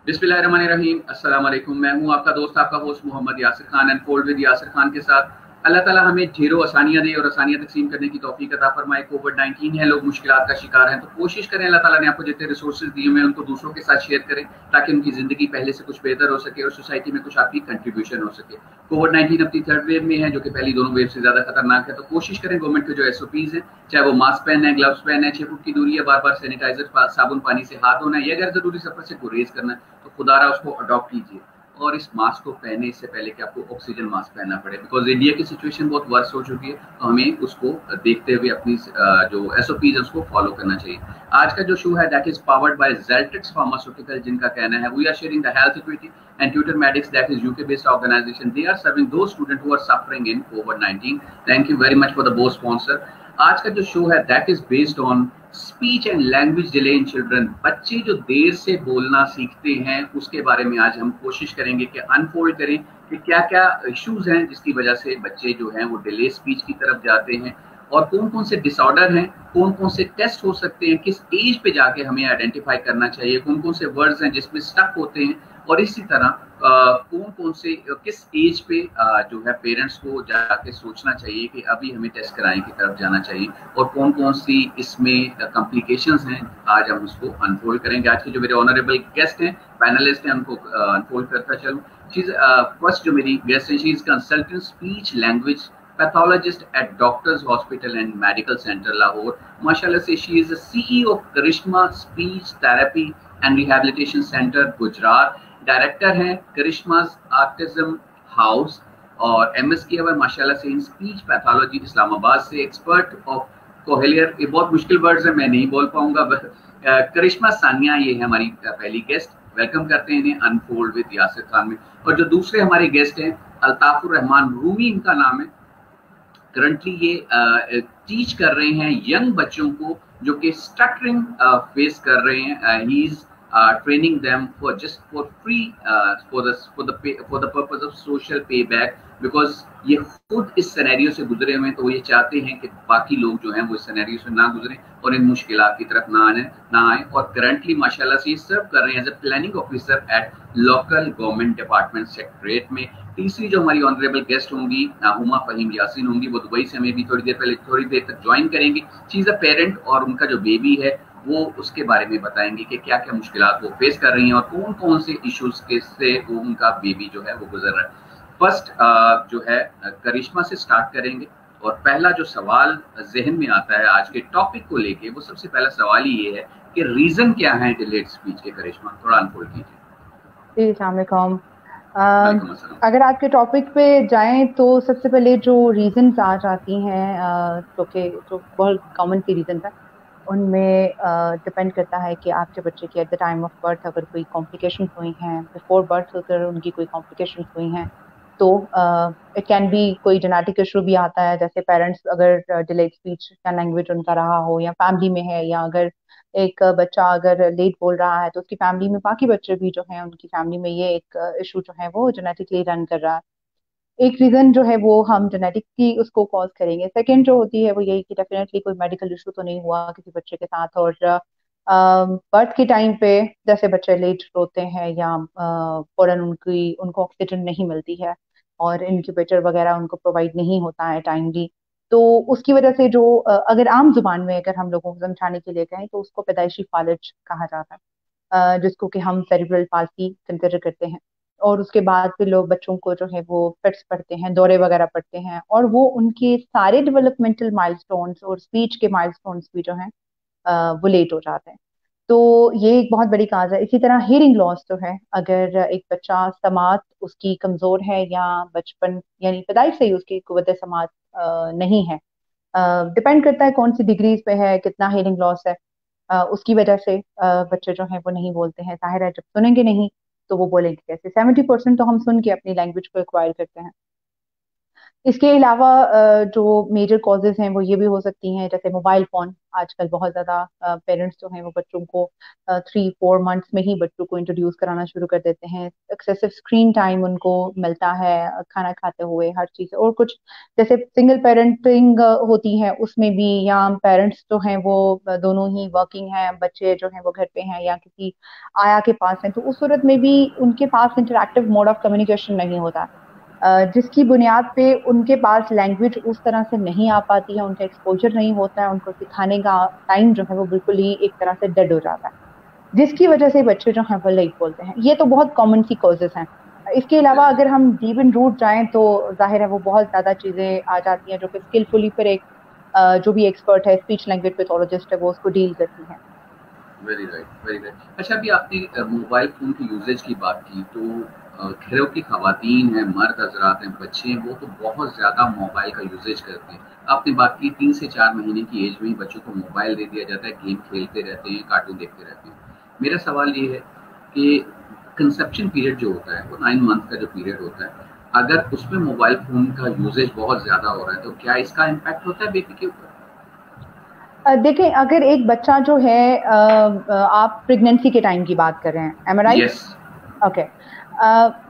बिस्मिल्लाहिर्रहमानिर्रहीम। अस्सलाम वालेकुम। मैं हूं आपका दोस्त, आपका host Mohammad Yasir Khan, unfold with Yasir Khan के साथ। अल्लाह ताला हमें ढेरों आसानियां दे और आसानियां तकसीम करने की तौफीक अता फरमाए। कोविड-19 है, लोग मुश्किलात का शिकार हैं, तो कोशिश करें अल्लाह ताला ने आपको जितने रिसोर्सेज दिए हुए हैं उनको दूसरों के साथ शेयर करें, ताकि उनकी ज़िंदगी पहले से कुछ बेहतर हो सके और सोसाइटी में कुछ आपकी कंट्रीब्यूशन हो सके। कोविड-19 अपनी थर्ड वेव में है, जो कि पहली दोनों वेव से ज़्यादा खतरनाक है, तो कोशिश करें गवर्नमेंट के जो एसओपीज़ हैं, चाहे वो मास्क पहनना है, ग्लव्स पहनना है, 6 फुट की दूरी है, बार-बार सैनिटाइज़र, साबुन पानी से हाथ धोना है, या अगर ज़रूरी सफ़र से गुरेज करना है, तो खुदारा उसको अडॉप्ट कीजिए। और इस मास्क को पहने इससे पहले कि आपको ऑक्सीजन मास्क पहनना पड़े, बिकॉज इंडिया की सिचुएशन बहुत वर्स हो चुकी है, तो हमें उसको देखते हुए अपनी जो एसओपीज है उसको फॉलो करना चाहिए। आज का जो शो है that is powered by Geltex pharmaceutical, जिनका कहना है we are sharing the health equity and Tutor Medics, that is UK based organization, they are serving to student who are suffering in कोविड-19। Thank you very much for the both sponsor. आज का जो show है that is based on speech and language delay in children. बच्चे जो देर से बोलना सीखते हैं उसके बारे में आज हम कोशिश करेंगे कि अनफोल्ड करें कि क्या क्या इश्यूज हैं जिसकी वजह से बच्चे जो हैं वो डिले स्पीच की तरफ जाते हैं, और कौन कौन से डिसऑर्डर हैं, कौन कौन से टेस्ट हो सकते हैं, किस एज पे जाके हमें आइडेंटिफाई करना चाहिए, कौन कौन से वर्ड्स हैं जिसमें स्टक होते हैं, और इसी तरह कौन कौन से किस एज पे जो है पेरेंट्स को जाके सोचना चाहिए कि अभी हमें टेस्ट कराने की तरफ जाना चाहिए, और कौन कौन सी इसमें कॉम्प्लिकेशंस हैं, आज हम उसको अनफोल्ड करेंगे। आज के जो मेरे ऑनरेबल गेस्ट हैं, पैनलिस्ट हैं, उनको अनफोल्ड करता चलूँ। फर्स्ट जो मेरी गेस्ट है, she is consultant speech language pathologist at doctors hospital and medical centre Lahore. माशाल्लाह से she is CEO of Karishma speech therapy and rehabilitation centre Gujrat. Director हैं करिश्माज ऑटिज्म हाउस, और एमएस किया हुआ माशाल्लाह से इन स्पीच पैथोलॉजी इस्लामाबाद से। एक्सपर्ट ऑफ कोहेलियर, ये बहुत मुश्किल वर्ड्स है, मैं नहीं बोल पाऊंगा। करिश्मा सानिया ये है हमारी पहली गेस्ट। वेलकम करते हैं इन्हें अनफोल्ड विद यासिर खान में। और जो दूसरे हमारे गेस्ट हैं, अल्ताफुर रहमान रूमी इनका नाम है। करंटली ये टीच कर रहे हैं यंग बच्चों को जो कि स्टटरिंग फेस कर रहे हैं। He is training them for just for free for the purpose of social payback, because ये खुद इस सिनेरियो से गुजरे हुए हैं, तो ये चाहते हैं कि बाकी लोग जो हैं वो इस सिनेरियो से ना गुजरें और इन मुश्किलात की तरफ ना आए। और करंटली माशाल्लाह से ये सर्व कर रहे हैं as a planning officer at local government department secretariat में। तीसरी जो हमारी ऑनरेबल गेस्ट होंगी हुमा फहीम यासीन होंगी, वो दुबई से हमें भी थोड़ी देर तक ज्वाइन करेंगी। शी इज अ पेरेंट, और उनका जो बेबी है वो उसके बारे में बताएंगे कि क्या क्या मुश्किलात वो फेस कर रही हैं और कौन कौन से इश्यूज के से वो उनका बेबी जो है वो गुजर रहा है। फर्स्ट जो है करिश्मा से स्टार्ट करेंगे, और पहला जो सवाल जहन में आता है आज के टॉपिक को लेके, वो सबसे पहला सवाल ही ये है कि रीजन क्या है डिलेड स्पीच के। करिश्मा थोड़ा अनफोल्ड कीजिए। जी अस्सलाम वालेकुम। वालेकुम अस्सलाम। अगर आपके टॉपिक पे जाएं तो सबसे पहले जो रीजंस आ जाती हैं, जो बहुत कॉमन सी रीजंस है, उनमें डिपेंड करता है कि आपके बच्चे की at the time of birth अगर कोई कॉम्प्लिकेशंस हुई हैं, बिफोर बर्थ अगर उनकी कोई कॉम्प्लिकेशंस हुई हैं, तो इट कैन बी कोई जेनेटिक इशू भी आता है। जैसे पेरेंट्स अगर डिलेड स्पीच या लैंग्वेज उनका रहा हो, या फैमिली में है, या अगर एक बच्चा अगर लेट बोल रहा है तो उसकी फैमिली में बाकी बच्चे भी जो हैं उनकी फैमिली में ये एक इशू जो है वो जेनेटिकली रन कर रहा है। एक रीजन जो है वो हम जेनेटिकली उसको कॉज करेंगे। सेकंड जो होती है वो यही कि डेफिनेटली कोई मेडिकल इशू तो नहीं हुआ किसी बच्चे के साथ, और बर्थ के टाइम पे जैसे बच्चे लेट रोते हैं या फौरन उनको ऑक्सीजन नहीं मिलती है और इनक्यूबेटर वगैरह उनको प्रोवाइड नहीं होता है टाइमली, तो उसकी वजह से जो अगर आम जुबान में अगर हम लोगों को समझाने के लिए कहें तो उसको पैदाइशी फालिज कहा जाता है, जिसको कि हम सेरिब्रल पाल्सी कंसिडर करते हैं। और उसके बाद फिर लोग बच्चों को जो है वो फिट्स पढ़ते हैं, दौरे वगैरह पढ़ते हैं, और वो उनके सारे डेवलपमेंटल माइलस्टोन्स और स्पीच के माइलस्टोन्स भी जो हैं वो लेट हो जाते हैं। तो ये एक बहुत बड़ी काज है। इसी तरह हियरिंग लॉस जो है, अगर एक बच्चा समात उसकी कमजोर है या बचपन यानी पैदाइश से ही उसकी कुव्वत समात नहीं है, डिपेंड करता है कौन सी डिग्रीज पे है, कितना हियरिंग लॉस है, उसकी वजह से बच्चे जो हैं वो नहीं बोलते हैं। जाहिर है जब सुनेंगे नहीं तो वो बोलेंगे कैसे। 70% तो हम सुन के अपनी लैंग्वेज को एक्वायर करते हैं। इसके अलावा जो मेजर कॉजेज हैं वो ये भी हो सकती हैं, जैसे मोबाइल फोन। आजकल बहुत ज्यादा पेरेंट्स जो हैं वो बच्चों को 3-4 मंथ्स में ही बच्चों को इंट्रोड्यूस कराना शुरू कर देते हैं। एक्सेसिव स्क्रीन टाइम उनको मिलता है खाना खाते हुए, हर चीज। और कुछ जैसे सिंगल पेरेंटिंग होती है उसमें भी, या पेरेंट्स जो हैं वो दोनों ही वर्किंग हैं, बच्चे जो हैं वो घर पे हैं या किसी आया के पास हैं, तो उस सूरत में भी उनके पास इंटरैक्टिव मोड ऑफ कम्युनिकेशन नहीं होता, जिसकी बुनियाद पे उनके पास लैंग्वेज उस तरह से नहीं आ पाती है, उनका एक्सपोजर नहीं होता है, उनको सिखाने का टाइम जो है वो बिल्कुल ही एक तरह से डेड हो जाता है, जिसकी वजह से बच्चे जो हैं वो लेट बोलते हैं। ये तो बहुत कॉमन सी कॉजेज हैं। इसके अलावा अगर हम डीप इन रूट जाएं तो जाहिर है वो बहुत ज्यादा चीजें आ जाती हैं जो कि स्किलफुली फिर एक जो भी एक्सपर्ट है, स्पीच लैंग्वेज पैथोलॉजिस्ट है, वो उसको डील करती हैं। Very right, very right. अच्छा, अभी आपने मोबाइल फोन की यूजेज की बात की, तो घरों की खवातीन हैं, मर्द हजरात हैं, बच्चे हैं, वो तो बहुत ज़्यादा मोबाइल का यूजेज करते हैं। आपने बात की 3 से 4 महीने की एज में ही बच्चों को मोबाइल दे दिया जाता है, गेम खेलते रहते हैं, कार्टून देखते रहते हैं। मेरा सवाल ये है कि कंसेप्शन पीरियड जो होता है, वो 9 मंथ का जो पीरियड होता है, अगर उसमें मोबाइल फ़ोन का यूजेज बहुत ज़्यादा हो रहा है, तो क्या इसका इम्पैक्ट होता है बेबी के ऊपर? देखें, अगर एक बच्चा जो है आप प्रेगनेंसी के टाइम की बात कर रहे हैं, एम आई राइट? यस। ओके।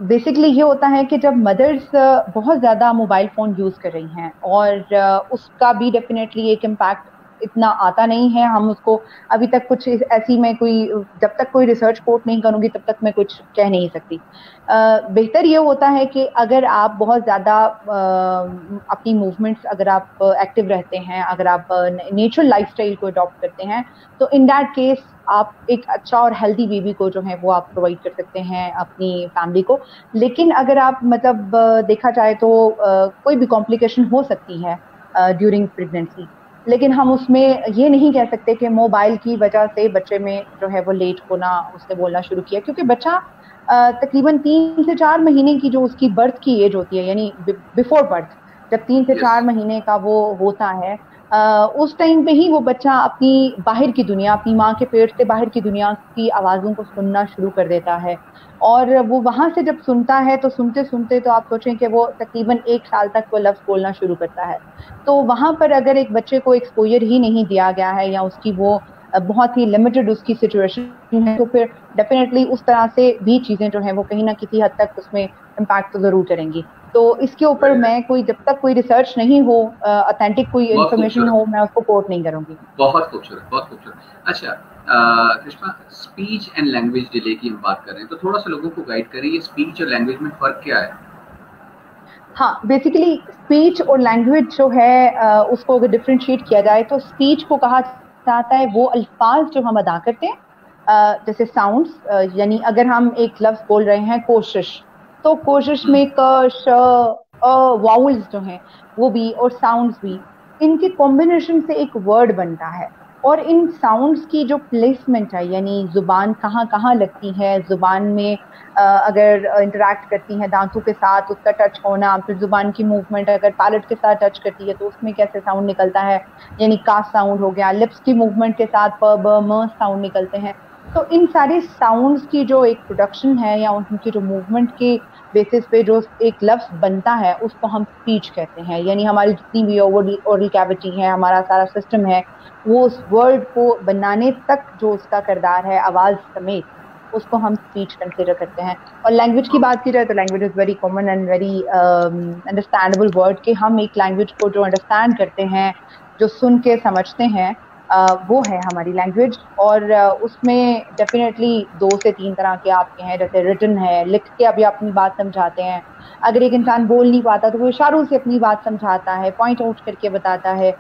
बेसिकली ये होता है कि जब मदर्स बहुत ज़्यादा मोबाइल फ़ोन यूज़ कर रही हैं, और उसका भी डेफिनेटली एक इम्पैक्ट इतना आता नहीं है। हम उसको अभी तक कुछ ऐसी में कोई, जब तक कोई रिसर्च कोट नहीं करूँगी तब तक मैं कुछ कह नहीं सकती। बेहतर ये होता है कि अगर आप बहुत ज़्यादा अपनी मूवमेंट्स, अगर आप एक्टिव रहते हैं, अगर आप नेचुरल लाइफस्टाइल को अडॉप्ट करते हैं, तो इन दैट केस आप एक अच्छा और हेल्दी बेबी को जो है वो आप प्रोवाइड कर सकते हैं अपनी फैमिली को। लेकिन अगर आप मतलब देखा जाए तो कोई भी कॉम्प्लिकेशन हो सकती है ड्यूरिंग प्रेगनेंसी, लेकिन हम उसमें ये नहीं कह सकते कि मोबाइल की वजह से बच्चे में जो है वो लेट होना, उसने बोलना शुरू किया, क्योंकि बच्चा तकरीबन 3 से 4 महीने की जो उसकी बर्थ की एज होती है, यानी बिफोर बर्थ, जब 3 से 4 महीने का वो होता है, उस टाइम पे ही वो बच्चा अपनी बाहर की दुनिया, अपनी माँ के पेट से बाहर की दुनिया की आवाज़ों को सुनना शुरू कर देता है। और वो वहाँ से जब सुनता है तो सुनते सुनते तो आप सोचें कि वो तकरीबन 1 साल तक वो लफ्ज़ बोलना शुरू करता है। तो वहाँ पर अगर एक बच्चे को एक्सपोजर ही नहीं दिया गया है, या उसकी वो बहुत ही लिमिटेड उसकी सिचुएशन है, तो फिर डेफिनेटली उस तरह से भी चीज़ें जो हैं वो कहीं ना किसी हद तक उसमें इम्पैक्ट तो ज़रूर करेंगी। तो इसके ऊपर मैं कोई, जब तक कोई रिसर्च नहीं हो, ऑथेंटिक कोई इंफॉर्मेशन हो, मैं उसको कोट नहीं करूंगी। बहुत खूबसूरत, बहुत खूबसूरत। अच्छा Krishna, speech and language delay की हम बात कर रहे हैं, तो थोड़ा सा लोगों को गाइड करें, ये स्पीच और लैंग्वेज में फ़र्क क्या है? हाँ, बेसिकली स्पीच और लैंग्वेज जो है उसको अगर डिफ्रेंशिएट किया जाए तो स्पीच को कहा जाता है वो अल्फाज जो हम अदा करते हैं, जैसे साउंड्स, यानी अगर हम एक लफ्ज बोल रहे हैं कोशिश, तो कोशिश में क, श, वाउल्स जो हैं वो भी, और साउंड्स भी, इनके कॉम्बिनेशन से एक वर्ड बनता है। और इन साउंड्स की जो प्लेसमेंट है, यानी जुबान कहाँ कहाँ लगती है, जुबान में अगर इंटरेक्ट करती है दांतों के साथ, उसका टच होना, फिर जुबान की मूवमेंट अगर पैलेट के साथ टच करती है तो उसमें कैसे साउंड निकलता है, यानी का साउंड हो गया, लिप्स की मूवमेंट के साथ प, ब, म साउंड निकलते हैं। तो इन सारे साउंड्स की जो एक प्रोडक्शन है, या उनकी जो मूवमेंट के बेसिस पे जो एक लफ्ज बनता है, उसको हम स्पीच कहते हैं। यानी हमारी जितनी भी ओरल कैविटी है, हमारा सारा सिस्टम है, वो उस वर्ड को बनाने तक जो उसका किरदार है आवाज समेत, उसको हम स्पीच कंसिडर करते हैं। और लैंग्वेज की बात की जाए तो language is very common and very understandable word, कि हम एक लैंग्वेज को जो अंडरस्टैंड करते हैं, जो सुन के समझते हैं, वो है हमारी लैंग्वेज। और उसमें डेफिनेटली 2 से 3 तरह के आपके हैं, जैसे रिटन है, लिख के अभी अपनी बात समझाते हैं। अगर एक इंसान बोल नहीं पाता तो वो इशारों से अपनी बात समझाता है, पॉइंट आउट करके बताता है।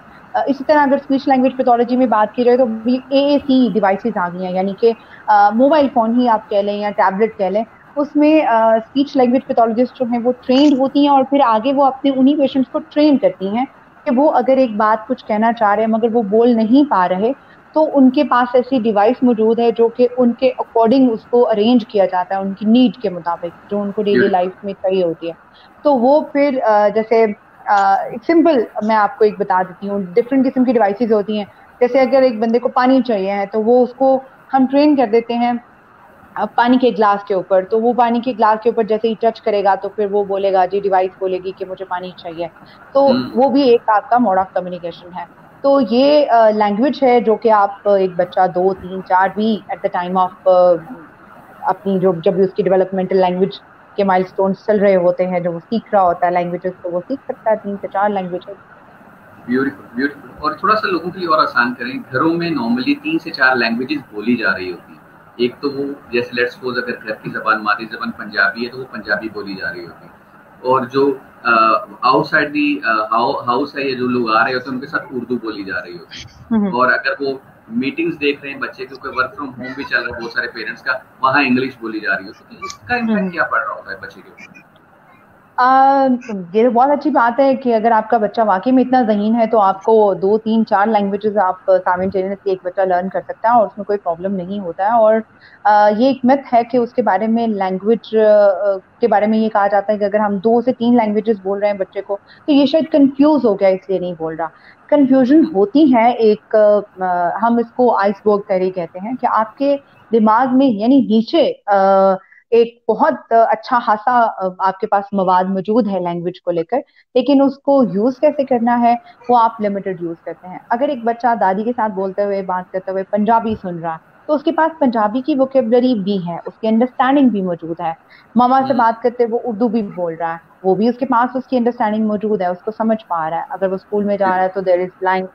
इसी तरह अगर स्पीच लैंग्वेज पैथोलॉजी में बात की जाए तो AAC डिवाइसेस आ गई हैं, यानी कि मोबाइल फोन ही आप कह लें या टैबलेट कह लें, उसमें स्पीच लैंग्वेज पैथोलॉजिस्ट जो हैं वो ट्रेंड होती हैं, और फिर आगे वो अपने उन्हीं पेशेंट्स को ट्रेन करती हैं कि वो अगर एक बात कुछ कहना चाह रहे हैं मगर वो बोल नहीं पा रहे, तो उनके पास ऐसी डिवाइस मौजूद है जो कि उनके अकॉर्डिंग उसको अरेंज किया जाता है, उनकी नीड के मुताबिक जो उनको डेली लाइफ में चाहिए होती है। तो वो फिर जैसे एक सिंपल मैं आपको एक बता देती हूँ, डिफरेंट किस्म की डिवाइसेस होती हैं। जैसे अगर एक बंदे को पानी चाहिए है तो वो उसको हम ट्रेन कर देते हैं पानी के ग्लास के ऊपर, तो वो पानी के ग्लास के ऊपर जैसे ही टच करेगा तो फिर वो बोलेगा, जी डिवाइस बोलेगी कि मुझे पानी चाहिए। तो वो भी एक आपका मोड ऑफ कम्युनिकेशन है। तो ये लैंग्वेज है जो कि आप एक बच्चा 2 3 4 भी एट द टाइम ऑफ अपनी जो जब भी उसकी डेवलपमेंटल लैंग्वेज के माइलस्टोन्स चल रहे होते हैं, जो वो सीख रहा होता है लैंग्वेजेस, तो वो सीख सकता है 3 से 4 लैंग्वेजेस। Beautiful beautiful. और थोड़ा सा लोगों के लिए और आसान करें, घरों में नॉर्मली 3 से 4 लैंग्वेजेस बोली जा रही होती हैं। एक तो वो जैसे लेट्स सपोज अगर घर की जबान मादरी जबान पंजाबी है तो वो पंजाबी बोली जा रही होती है, और जो आउटसाइड दी हाउस है, ये जो लोग आ रहे होते हैं उनके साथ उर्दू बोली जा रही होती है। और अगर वो मीटिंग्स देख रहे हैं बच्चे, क्योंकि वर्क फ्रॉम होम भी चल रहा है बहुत सारे पेरेंट्स का, वहाँ इंग्लिश बोली जा रही होती है। तो इसका इम्पैक्ट क्या पड़ रहा होता है बच्चे के ऊपर? ये बहुत अच्छी बात है कि अगर आपका बच्चा वाकई में इतना ज़हीन है तो आपको 2 3 4 लैंग्वेजेस आप साइमल्टेनियसली एक बच्चा लर्न कर सकता है और उसमें कोई प्रॉब्लम नहीं होता है। और ये एक मिथ है कि उसके बारे में लैंग्वेज के बारे में ये कहा जाता है कि अगर हम 2 से 3 लैंग्वेजेस बोल रहे हैं बच्चे को तो ये शायद कंफ्यूज हो गया इसलिए नहीं बोल रहा। कंफ्यूजन होती है एक हम इसको आइसबर्ग थ्योरी कहते हैं कि आपके दिमाग में यानी नीचे एक बहुत अच्छा खासा आपके पास मवाद मौजूद है लैंग्वेज को लेकर, लेकिन उसको यूज कैसे करना है वो आप लिमिटेड यूज करते हैं। अगर एक बच्चा दादी के साथ बोलते हुए बात करते हुए पंजाबी सुन रहा है तो उसके पास पंजाबी की वोकेबलरी भी है, उसकी अंडरस्टैंडिंग भी मौजूद है। मामा से बात करते वो उर्दू भी बोल रहा है, वो भी उसके पास उसकी अंडरस्टैंडिंग मौजूद है, उसको समझ पा रहा है। अगर वो स्कूल में जा रहा है तो देयर इज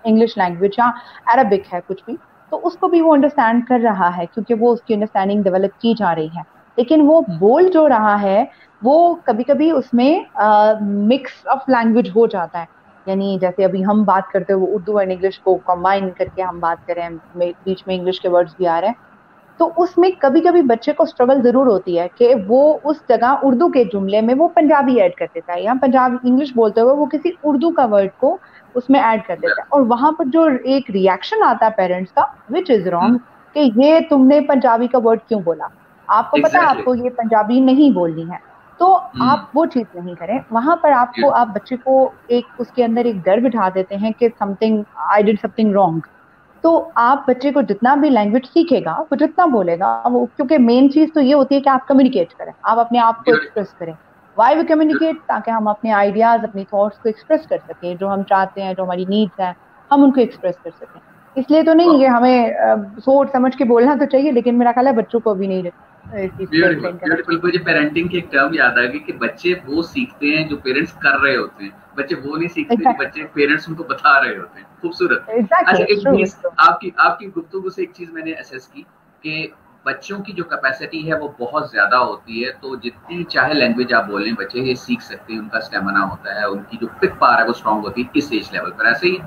इंग्लिश लैंग्वेज या अरबिक है कुछ भी, तो उसको भी वो अंडरस्टैंड कर रहा है क्योंकि वो उसकी अंडरस्टैंडिंग डेवलप की जा रही है। लेकिन वो बोल जो रहा है वो कभी कभी उसमें मिक्स ऑफ लैंग्वेज हो जाता है। यानी जैसे अभी हम बात करते हैं वो उर्दू और इंग्लिश को कंबाइन करके हम बात करें, बीच में इंग्लिश के वर्ड्स भी आ रहे हैं, तो उसमें कभी कभी बच्चे को स्ट्रगल जरूर होती है कि वो उस जगह उर्दू के जुमले में वो पंजाबी ऐड कर देता है, या पंजाबी इंग्लिश बोलते हुए वो किसी उर्दू का वर्ड को उसमें ऐड कर देता है, और वहां पर जो एक रिएक्शन आता है पेरेंट्स का विच इज रॉन्ग कि ये तुमने पंजाबी का वर्ड क्यों बोला, आपको पता है एग्जैक्टली। आपको ये पंजाबी नहीं बोलनी है। तो आप वो चीज नहीं करें वहां पर, आपको आप बच्चे को एक उसके अंदर एक डर बिठा देते हैं कि something I did something wrong. तो आप बच्चे को जितना भी लैंग्वेज सीखेगा वो जितना बोलेगा वो, क्योंकि मेन चीज तो ये होती है कि आप कम्युनिकेट करें, आप अपने आप को एक्सप्रेस करें। वाई वी कम्युनिकेट, ताकि हम अपने आइडियाज अपनी थॉट्स को एक्सप्रेस कर सकें, जो हम चाहते हैं जो हमारी नीड्स हैं हम उनको एक्सप्रेस कर सकें। इसलिए तो नहीं कि हमें सोच समझ के बोलना तो चाहिए, लेकिन मेरा ख्याल है बच्चों को भी नहीं इस चीज को ब्यूटीफुल एक्सप्लेन करना ब्यूटीफुल। मुझे पेरेंटिंग की एक टर्म याद आ गई कि बच्चे वो सीखते हैं जो पेरेंट्स कर रहे होते हैं, बच्चे वो नहीं सीखते जो चाहिए। बच्चे पेरेंट्स उनको बता रहे होते हैं। खूबसूरत। एग्जैक्टली, अच्छा, इट्स एक ट्रू, चीज इट्स ट्रू। आपकी आपकी गुफ्तगू से एक चीज मैंने असेस की कि बच्चों की जो कैपेसिटी है वो बहुत ज्यादा होती है, तो जितनी चाहे लैंग्वेज आप बोलें बच्चे ये सीख सकते हैं, उनका स्टेमिना होता है, उनकी जो पिक पावर है वो स्ट्रांग होती है इस एज लेवल पर। ऐसे ही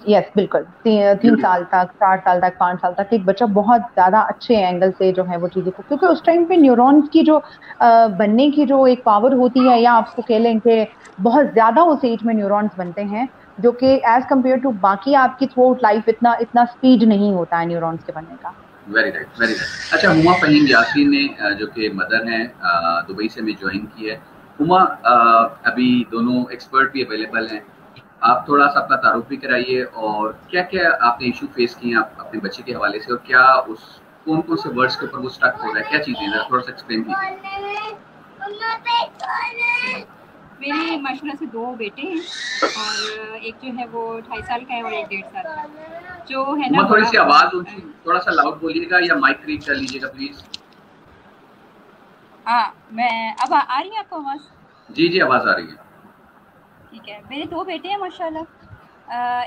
यस बिल्कुल, 3 साल तक 4 साल तक 5 साल तक एक बच्चा बहुत ज्यादा अच्छे एंगल से जो है वो चीजों को, क्योंकि उस टाइम पे न्यूरॉन्स की जो बनने की जो एक पावर होती है, या आपको कह लें कि बहुत ज्यादा उस एज में न्यूरॉन्स बनते हैं, जो कि एज कम्पेयर टू बाकी आपकी थ्रू आउट लाइफ इतना इतना स्पीड नहीं होता है न्यूरॉन्स के बनने का। Very right very right. अच्छा, हुमा फहीम यासीन ने जो कि मदर हैं, दुबई से हमें ज्वाइन की है। हुमा, अभी दोनों एक्सपर्ट भी अवेलेबल हैं, आप थोड़ा सा अपना तारुफ भी कराइए और क्या क्या आपने इशू फेस किए आप अपने बच्चे के हवाले से, और क्या उस कौन कौन से वर्ड्स के ऊपर वो स्टक हो रहा है, क्या चीज़ें हैं, थोड़ा सा एक्सप्लेन कीजिए। मेरे माशाल्लाह से 2 बेटे हैं, और एक जो है वो 2.5 साल का है और एक 1.5 साल का। जो है ना, थोड़ी सी आवाज़ ऊंची, थोड़ा सा लाउड बोलिएगा या माइक रीड कर लीजिएगा प्लीज। हाँ, मैं अब आ रही है आपको आवाज़? जी जी, आवाज़ आ रही है। ठीक है। मेरे 2 बेटे हैं माशाल्लाह,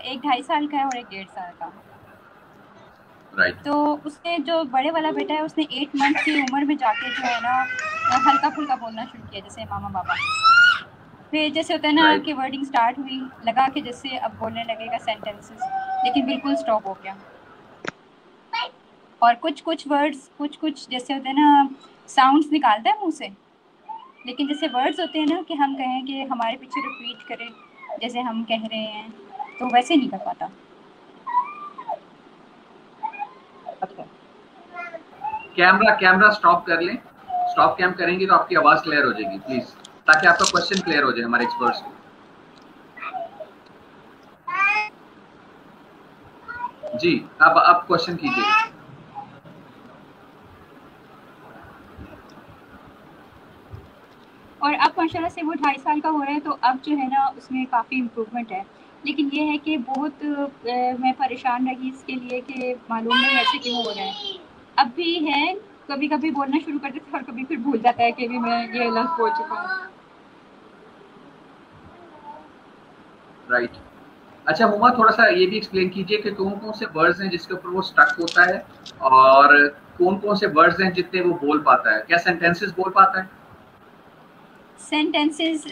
एक 2.5 साल का है और एक 1.5 साल का। राइट। तो उसने जो बड़े वाला बेटा है उसने 8 मंथ की उम्र में जाके जो है ना हल्का फुल्का बोलना शुरू किया, जैसे मामा बाबा। फिर जैसे होता है ना कि वर्डिंग स्टार्ट हुई, लगा कि जैसे अब बोलने लगेगा सेंटेंसेस, लेकिन बिल्कुल स्टॉप हो गया। और कुछ कुछ वर्ड्स कुछ जैसे होते हैं ना साउंड्स निकालता है मुंह से, लेकिन जैसे वर्ड्स होते हैं ना कि हम कहें कि हमारे पीछे रिपीट करें जैसे हम कह रहे हैं, तो वैसे नहीं कर पाता। अच्छा, कैमरा स्टॉप कर लें, स्टॉप कैम करेंगे तो आपकी आवाज़ क्लियर हो जाएगी प्लीज, ताकि आपका क्वेश्चन क्लियर हो जाए हमारे एक्सपर्ट्स को। जी, अब आप क्वेश्चन कीजिए। और अब माशाल्लाह से वो 2.5 साल का हो रहा है, तो अब जो है ना उसमें काफ़ी इम्प्रूवमेंट है। लेकिन ये है कि बहुत मैं परेशान रही इसके लिए कि मालूम नहीं ऐसे क्यों हो रहा है। अब भी है, कभी-कभी बोलना शुरू कर देता है और कभी फिर भूल जाता है कि भी मैं ये लफ्ज़ बोल चुका हूँ। राइट। अच्छा हुमा, थोड़ा सा ये भी एक्सप्लेन कीजिए कि कौन कौन से वर्ड्स हैं जिसके ऊपर वो स्टक होता है, और कौन कौन से वर्ड्स हैं जितने वो बोल पाता है, क्या सेंटेंसेस बोल पाता है? सेंटेंसेस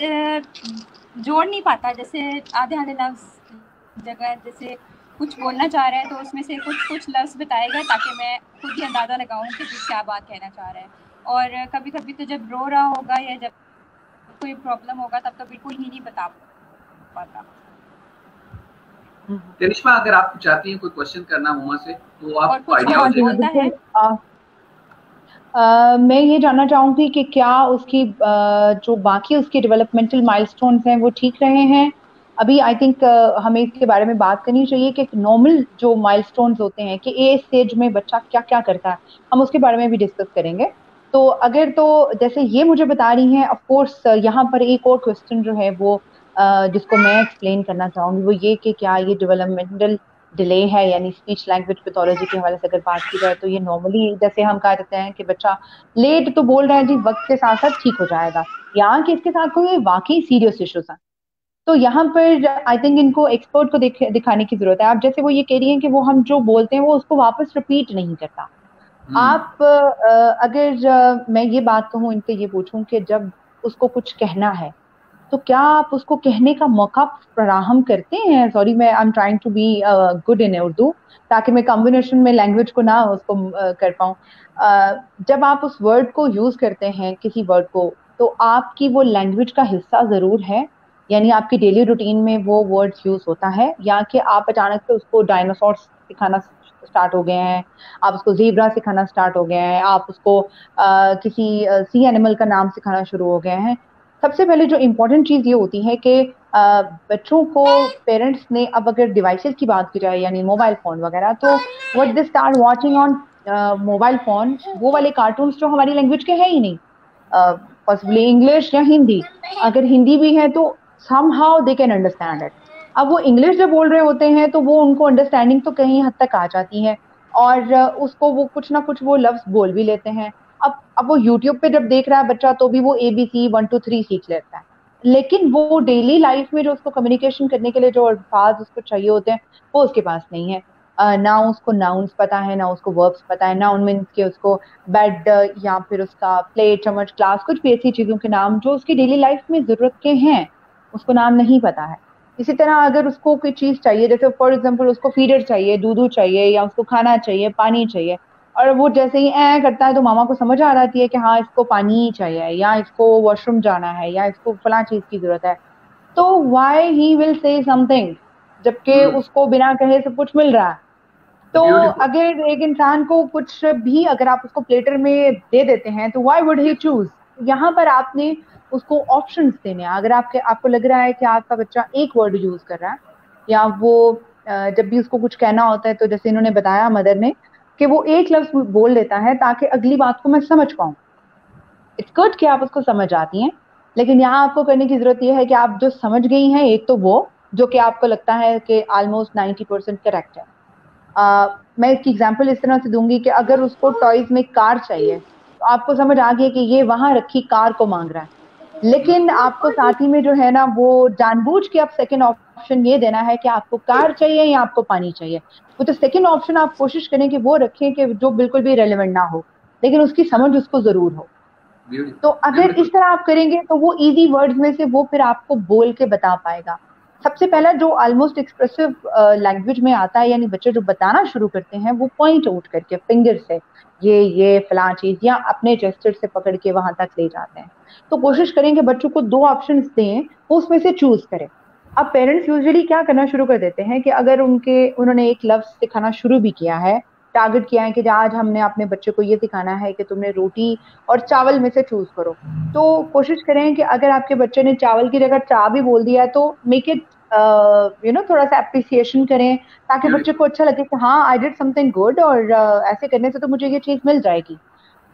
जोड़ नहीं पाता, जैसे आधे लफ्ज़ जगह जैसे कुछ बोलना चाह रहा है तो उसमें से कुछ लफ्ज़ बताएगा ताकि मैं खुद ही अंदाज़ा लगाऊं कि क्या बात कहना चाह रहा है। और कभी-कभी तो जब रो रहा होगा या जब कोई प्रॉब्लम होगा तब तो बिल्कुल ही नहीं बता पाता। करिश्मा, अगर आप चाहती हैं कोई क्वेश्चन करना हुमा से तो आप आइडिया हो जाएगा। मैं ये जानना चाहूंगी कि क्या उसकी जो बाकी उसके डेवलपमेंटल माइलस्टोन्स हैं वो ठीक रहे हैं अभी? आई थिंक हमें इसके बारे में बात करनी चाहिए कि नॉर्मल जो माइलस्टोन्स होते हैं कि ए स्टेज में बच्चा क्या क्या करता है, हम उसके बारे में भी डिस्कस करेंगे। तो अगर तो जैसे ये मुझे बता रही हैं, ऑफ कोर्स यहाँ पर एक और क्वेश्चन जो है वो जिसको मैं एक्सप्लेन करना चाहूंगी वो ये कि क्या ये डेवलपमेंटल डिले है, यानी स्पीच लैंग्वेज पैथोलॉजी के हवाले से अगर बात की जाए तो ये नॉर्मली जैसे हम कह देते हैं कि बच्चा लेट तो बोल रहा है जी, वक्त के साथ साथ ठीक हो जाएगा, यहाँ कि इसके साथ कोई वाकई सीरियस इश्यूज हैं। तो यहाँ पर आई थिंक इनको एक्सपर्ट को दिखाने की जरूरत है। आप जैसे वो ये कह रही हैं कि वो हम जो बोलते हैं वो उसको वापस रिपीट नहीं करता। आप अगर मैं ये बात कहूँ, इनसे ये पूछूं कि जब उसको कुछ कहना है तो क्या आप उसको कहने का मौका फराहम करते हैं? सॉरी, मैं I am trying to be good in Urdu ताकि मैं कॉम्बिनेशन में लैंग्वेज को ना उसको कर पाऊँ। जब आप उस वर्ड को यूज करते हैं किसी वर्ड को, तो आपकी वो लैंग्वेज का हिस्सा जरूर है, यानी आपकी डेली रूटीन में वो वर्ड्स यूज होता है, या कि आप अचानक से उसको डायनासोर सिखाना स्टार्ट हो गए हैं, आप उसको ज़ेब्रा सिखाना स्टार्ट हो गए हैं, आप उसको किसी सी एनिमल का नाम सिखाना शुरू हो गए हैं। सबसे पहले जो इम्पोर्टेंट चीज ये होती है कि बच्चों को पेरेंट्स ने, अब अगर डिवाइसेस की बात की जाए यानी मोबाइल फोन वगैरह, तो what they start watching on mobile phone, वो वाले कार्टून्स जो हमारी लैंग्वेज के हैं ही नहीं, पॉसिबली इंग्लिश या हिंदी। अगर हिंदी भी है तो somehow they can understand it. अब वो इंग्लिश जब बोल रहे होते हैं तो वो उनको अंडरस्टैंडिंग तो कहीं हद तक आ जाती है, और उसको वो कुछ ना कुछ वो लफ्ज बोल भी लेते हैं। अब वो यूट्यूब पे जब देख रहा है बच्चा तो भी वो ABC 1 2 3 सीख लेता है, लेकिन वो डेली लाइफ में जो उसको कम्युनिकेशन करने के लिए जो अल्फाज उसको चाहिए होते हैं वो उसके पास नहीं है। ना उसको नाउन्स पता है, ना उसको वर्ब्स पता है। नाउन मीन्स के उसको बेड या फिर उसका प्लेट, चम्मच, ग्लास, कुछ भी ऐसी चीजों के नाम जो उसकी डेली लाइफ में जरूरत के हैं उसको नाम नहीं पता है। इसी तरह अगर उसको कोई चीज चाहिए, जैसे फॉर एग्जाम्पल उसको फीडर चाहिए, दूध चाहिए, या उसको खाना चाहिए, पानी चाहिए, और वो जैसे ही करता है तो मामा को समझ आ जाती है कि हाँ इसको पानी ही चाहिए, या इसको वॉशरूम जाना है, या इसको फला चीज की जरूरत है, तो why he will say something जबकि उसको बिना कहे सब कुछ मिल रहा है। तो अगर एक इंसान को कुछ भी अगर आप उसको प्लेटर में दे देते हैं तो वाई वुड ही चूज? यहाँ पर आपने उसको ऑप्शंस देने हैं। अगर आपको लग रहा है कि आपका बच्चा एक वर्ड यूज कर रहा है, या वो जब भी उसको कुछ कहना होता है, तो जैसे इन्होंने बताया मदर ने कि वो एक लफ्ज बोल लेता है ताकि अगली बात को मैं समझ पाऊं। इट्स गुड कि आप उसको समझ आती हैं, लेकिन यहाँ आपको करने की जरूरत यह है कि आप जो समझ गई हैं, एक तो वो जो कि आपको लगता है कि ऑलमोस्ट 90% करेक्ट है। मैं इसकी एग्जांपल इस तरह से दूंगी कि अगर उसको टॉयज में कार चाहिए तो आपको समझ आ गया कि ये वहां रखी कार को मांग रहा है, लेकिन आपको साथ ही में जो है ना वो जानबूझ के आप सेकंड ऑप्शन ये देना है कि आपको कार चाहिए या आपको पानी चाहिए। वो तो सेकंड ऑप्शन आप कोशिश करें कि वो रखें कि जो बिल्कुल भी रेलेवेंट ना हो, लेकिन उसकी समझ उसको जरूर हो। तो अगर इस तरह आप करेंगे तो वो इजी वर्ड्स में से वो फिर आपको बोल के बता पाएगा। सबसे पहला जो ऑलमोस्ट एक्सप्रेसिव लैंग्वेज में आता है, यानी बच्चे जो बताना शुरू करते हैं वो पॉइंट आउट करके फिंगर से ये फलां चीज, या अपने जेस्चर से पकड़ के वहां तक ले जाते हैं। तो कोशिश करें कि बच्चों को 2 ऑप्शंस दें, वो उसमें से चूज करें। अब पेरेंट्स यूजुअली क्या करना शुरू कर देते हैं कि अगर उन्होंने एक लफ्ज सिखाना शुरू भी किया है, टारगेट किया है कि आज हमने अपने बच्चे को ये सिखाना है कि तुमने रोटी और चावल में से चूज करो, तो कोशिश करें कि अगर आपके बच्चे ने चावल की जगह चा भी बोल दिया है तो मेक इट थोड़ा सा अप्रिसिएशन करें ताकि बच्चे को अच्छा लगे कि हाँ आई डिड समथिंग गुड, और ऐसे करने से तो मुझे ये चीज मिल जाएगी।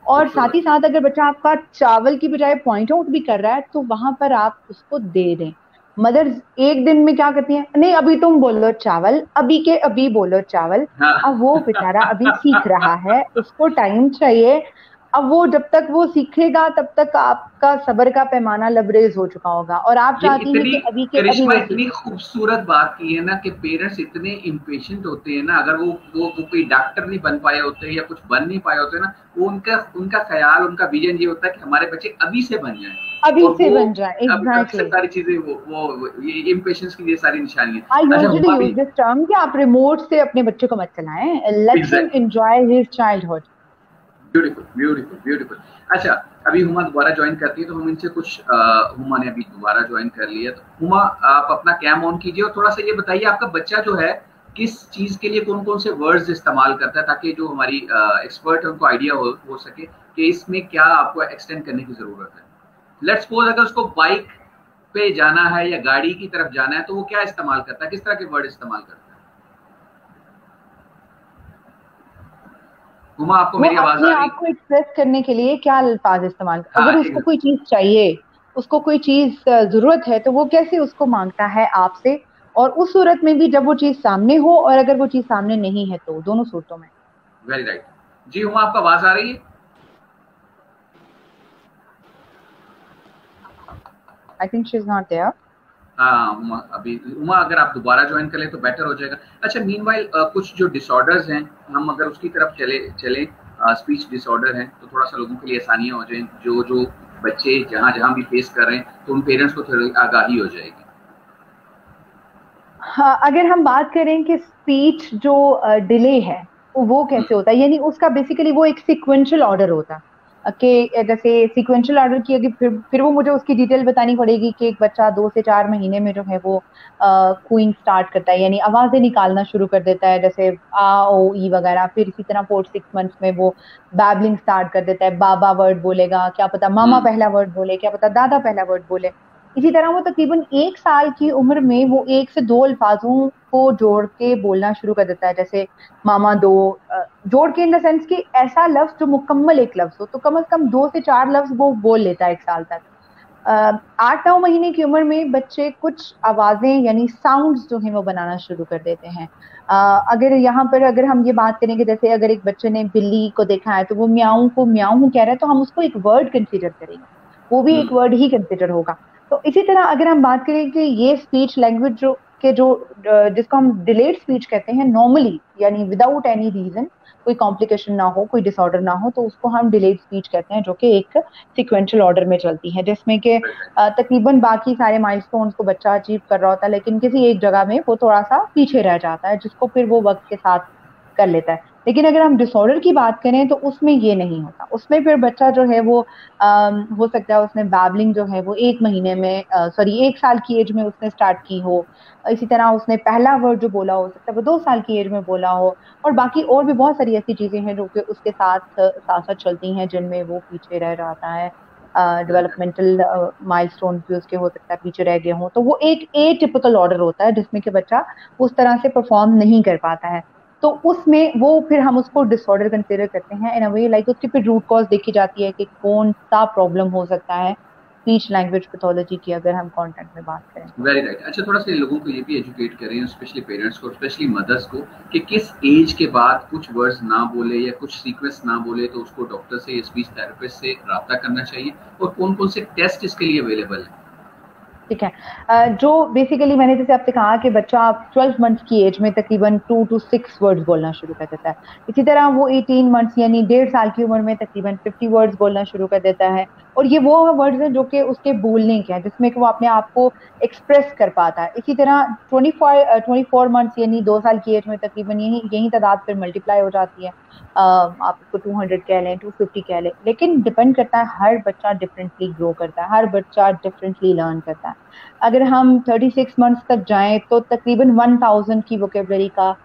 और साथ ही साथ अगर बच्चा आपका चावल की बजाय पॉइंट आउट भी कर रहा है तो वहां पर आप उसको दे दें। मदर्स एक दिन में क्या करती हैं, नहीं अभी तुम बोलो चावल, अभी के अभी बोलो चावल। हाँ। अब वो बेचारा अभी सीख रहा है, उसको टाइम चाहिए। अब वो जब तक वो सीखेगा तब तक आपका सब्र का पैमाना लबरेज हो चुका होगा, और आप ये चाहती हैं इतनी कि अभी के अभी करिश्मा वो इतनी सीखे। खूबसूरत बात की है ना कि पेरेंट्स इतने इम्पेशेंट होते हैं ना, अगर वो कोई डॉक्टर नहीं बन पाए होते या कुछ बन नहीं पाए होते ना, वो उनका ख्याल, उनका विजन ये होता है कि हमारे बच्चे अभी से बन जाएं, अभी और से वो बन जाए। अब से एग्जैक्टली, सारी चीजें वो ये इम्पेशेंस की ये सारी निशानी आई है। अच्छा यूजुअली हुआ यूज भी दिस टर्म कि आप रिमोट से अपने बच्चे को मत चलाएं, let's him exact enjoy his childhood. Beautiful beautiful beautiful. अच्छा, अभी हुमा दोबारा ज्वाइन करती है तो हम इनसे कुछ हुमा ने अभी दोबारा ज्वाइन कर लिया, तो हुमा आप अपना कैम ऑन कीजिए और थोड़ा सा ये बताइए आपका बच्चा जो है किस चीज के लिए कौन कौन से वर्ड्स इस्तेमाल करता है, ताकि जो हमारी एक्सपर्ट है उनको आइडिया हो सके कि इसमें क्या आपको एक्सटेंड करने की जरूरत है। लेट्स सपोज अगर उसको बाइक पे जाना है या गाड़ी की तरफ जाना है तो वो क्या इस्तेमाल करता है, किस तरह के वर्ड इस्तेमाल करता है? हुमा आपको वो मेरी आवाज अपने आ रही? आप को एक्सप्रेस करने के लिए क्या अल्फाज इस्तेमाल, हाँ, अगर उसको कोई चीज चाहिए, उसको कोई चीज जरूरत है, तो वो कैसे उसको मांगता है आपसे, और उस सूरत में भी जब वो चीज सामने हो, और अगर वो चीज सामने नहीं है तो दोनों सूरतों में। Very right. जी हुमा आपको आवाज आ रही है? I think she is not there. हाँ उमा, अभी उमा अगर आप दोबारा ज्वाइन कर ले तो बेटर हो जाएगा। अच्छा मीनवाइल कुछ जो डिसऑर्डर्स हैं हम अगर उसकी तरफ चले स्पीच डिसऑर्डर हैं तो थोड़ा सा लोगों के लिए आसानियां हो जाए, जो जो बच्चे जहाँ जहाँ भी फेस कर रहे हैं तो उन पेरेंट्स को थोड़ी आगाही हो जाएगी। हाँ, अगर हम बात करें कि स्पीच जो डिले है वो कैसे होता है, यानी उसका बेसिकली वो एक सीक्वेंशियल ऑर्डर होता है कि जैसे सीक्वेंशियल ऑर्डर की अगर फिर वो मुझे उसकी डिटेल बतानी पड़ेगी कि एक बच्चा 2 से 4 महीने में जो है वो कूइंग स्टार्ट करता है, यानी आवाजें निकालना शुरू कर देता है, जैसे आ ओ ई वगैरह। फिर इसी तरह 4 6 मंथ्स में वो बैबलिंग स्टार्ट कर देता है, बाबा वर्ड बोलेगा, क्या पता मामा पहला वर्ड बोले, क्या पता दादा पहला वर्ड बोले। इसी तरह वो तकरीबन 1 साल की उम्र में वो 1 से 2 अल्फाजों को जोड़ के बोलना शुरू कर देता है, जैसे मामा दो, जोड़ के इन द सेंस कि ऐसा लफ्ज जो मुकम्मल एक लफ्ज हो, तो कम से कम 2 से 4 लफ्ज वो बोल लेता है 1 साल तक। 8 9 महीने की उम्र में बच्चे कुछ आवाजें यानी साउंड्स जो हैं वो बनाना शुरू कर देते हैं। अगर यहाँ पर अगर हम ये बात करें कि जैसे अगर एक बच्चे ने बिल्ली को देखा है तो वो म्याऊं को म्याऊं कह रहा है, तो हम उसको एक वर्ड कंसीडर करेंगे, वो भी एक वर्ड ही कंसीडर होगा। तो इसी तरह अगर हम बात करें कि ये स्पीच लैंग्वेज जो जिसको हम डिलेड स्पीच कहते हैं नॉर्मली, यानी विदाउट एनी रीजन, कोई कॉम्प्लिकेशन ना हो, कोई डिसऑर्डर ना हो, तो उसको हम डिलेड स्पीच कहते हैं, जो कि एक सिक्वेंशियल ऑर्डर में चलती है, जिसमें कि तकरीबन बाकी सारे माइलस्टोन्स को बच्चा अचीव कर रहा होता है, लेकिन किसी एक जगह में वो थोड़ा सा पीछे रह जाता है, जिसको फिर वो वक्त के साथ कर लेता है। लेकिन अगर हम डिसऑर्डर की बात करें तो उसमें ये नहीं होता, उसमें फिर बच्चा जो है वो हो सकता है उसने बैबलिंग जो है वो 1 महीने में, सॉरी 1 साल की एज में उसने स्टार्ट की हो। इसी तरह उसने पहला वर्ड जो बोला हो सकता है वो 2 साल की एज में बोला हो, और बाकी और भी बहुत सारी ऐसी चीजें हैं जो कि उसके साथ साथ साथ चलती हैं, जिनमें वो पीछे रह जाता है। डेवलपमेंटल माइलस्टोन भी उसके हो सकता है पीछे रह गए हों, तो वो एक ए टिपिकल ऑर्डर होता है जिसमें कि बच्चा उस तरह से परफॉर्म नहीं कर पाता है। तो उसमें वो फिर हम उसको डिसऑर्डर कंसीडर करते हैं इन अ वे, लाइक उसकी फिर रूट कॉज देखी जाती है कि कौन सा प्रॉब्लम हो सकता है स्पीच लैंग्वेज पैथोलॉजी की अगर हम कंटेंट में बात करें। Very right. अच्छा थोड़ा सा लोगों को ये भी एजुकेट करें, स्पेशली पेरेंट्स को, स्पेशली मदर्स को, कि किस एज के बाद कुछ वर्ड्स ना बोले या कुछ सीक्वेंस ना बोले तो उसको डॉक्टर से या स्पीच थेरेपिस्ट से राब्ता करना चाहिए, और कौन कौन से टेस्ट इसके लिए अवेलेबल है। ठीक है, जो बेसिकली मैंने जैसे आपसे कहा कि बच्चा 12 मंथ्स की एज में तकरीबन 2 to 6 वर्ड्स बोलना शुरू कर देता है, इसी तरह वो 18 मंथ्स यानी 1.5 साल की उम्र में तकरीबन 50 वर्ड्स बोलना शुरू कर देता है। और ये वो वर्ड्स हैं जो कि उसके बोलने के हैं, जिसमें कि वो अपने आप को एक्सप्रेस कर पाता है। इसी तरह 24 मंथ्स यानी 2 साल की एज में तकरीबन यही तादाद फिर मल्टीप्लाई हो जाती है। आप इसको 200 कह लें, 250 कह लें, लेकिन डिपेंड करता है, हर बच्चा डिफरेंटली ग्रो करता है, हर बच्चा डिफरेंटली लर्न करता है। अगर हम 36 मंथ्स तक जाएं तो तकरीबन 1000 की वोकेबलरी का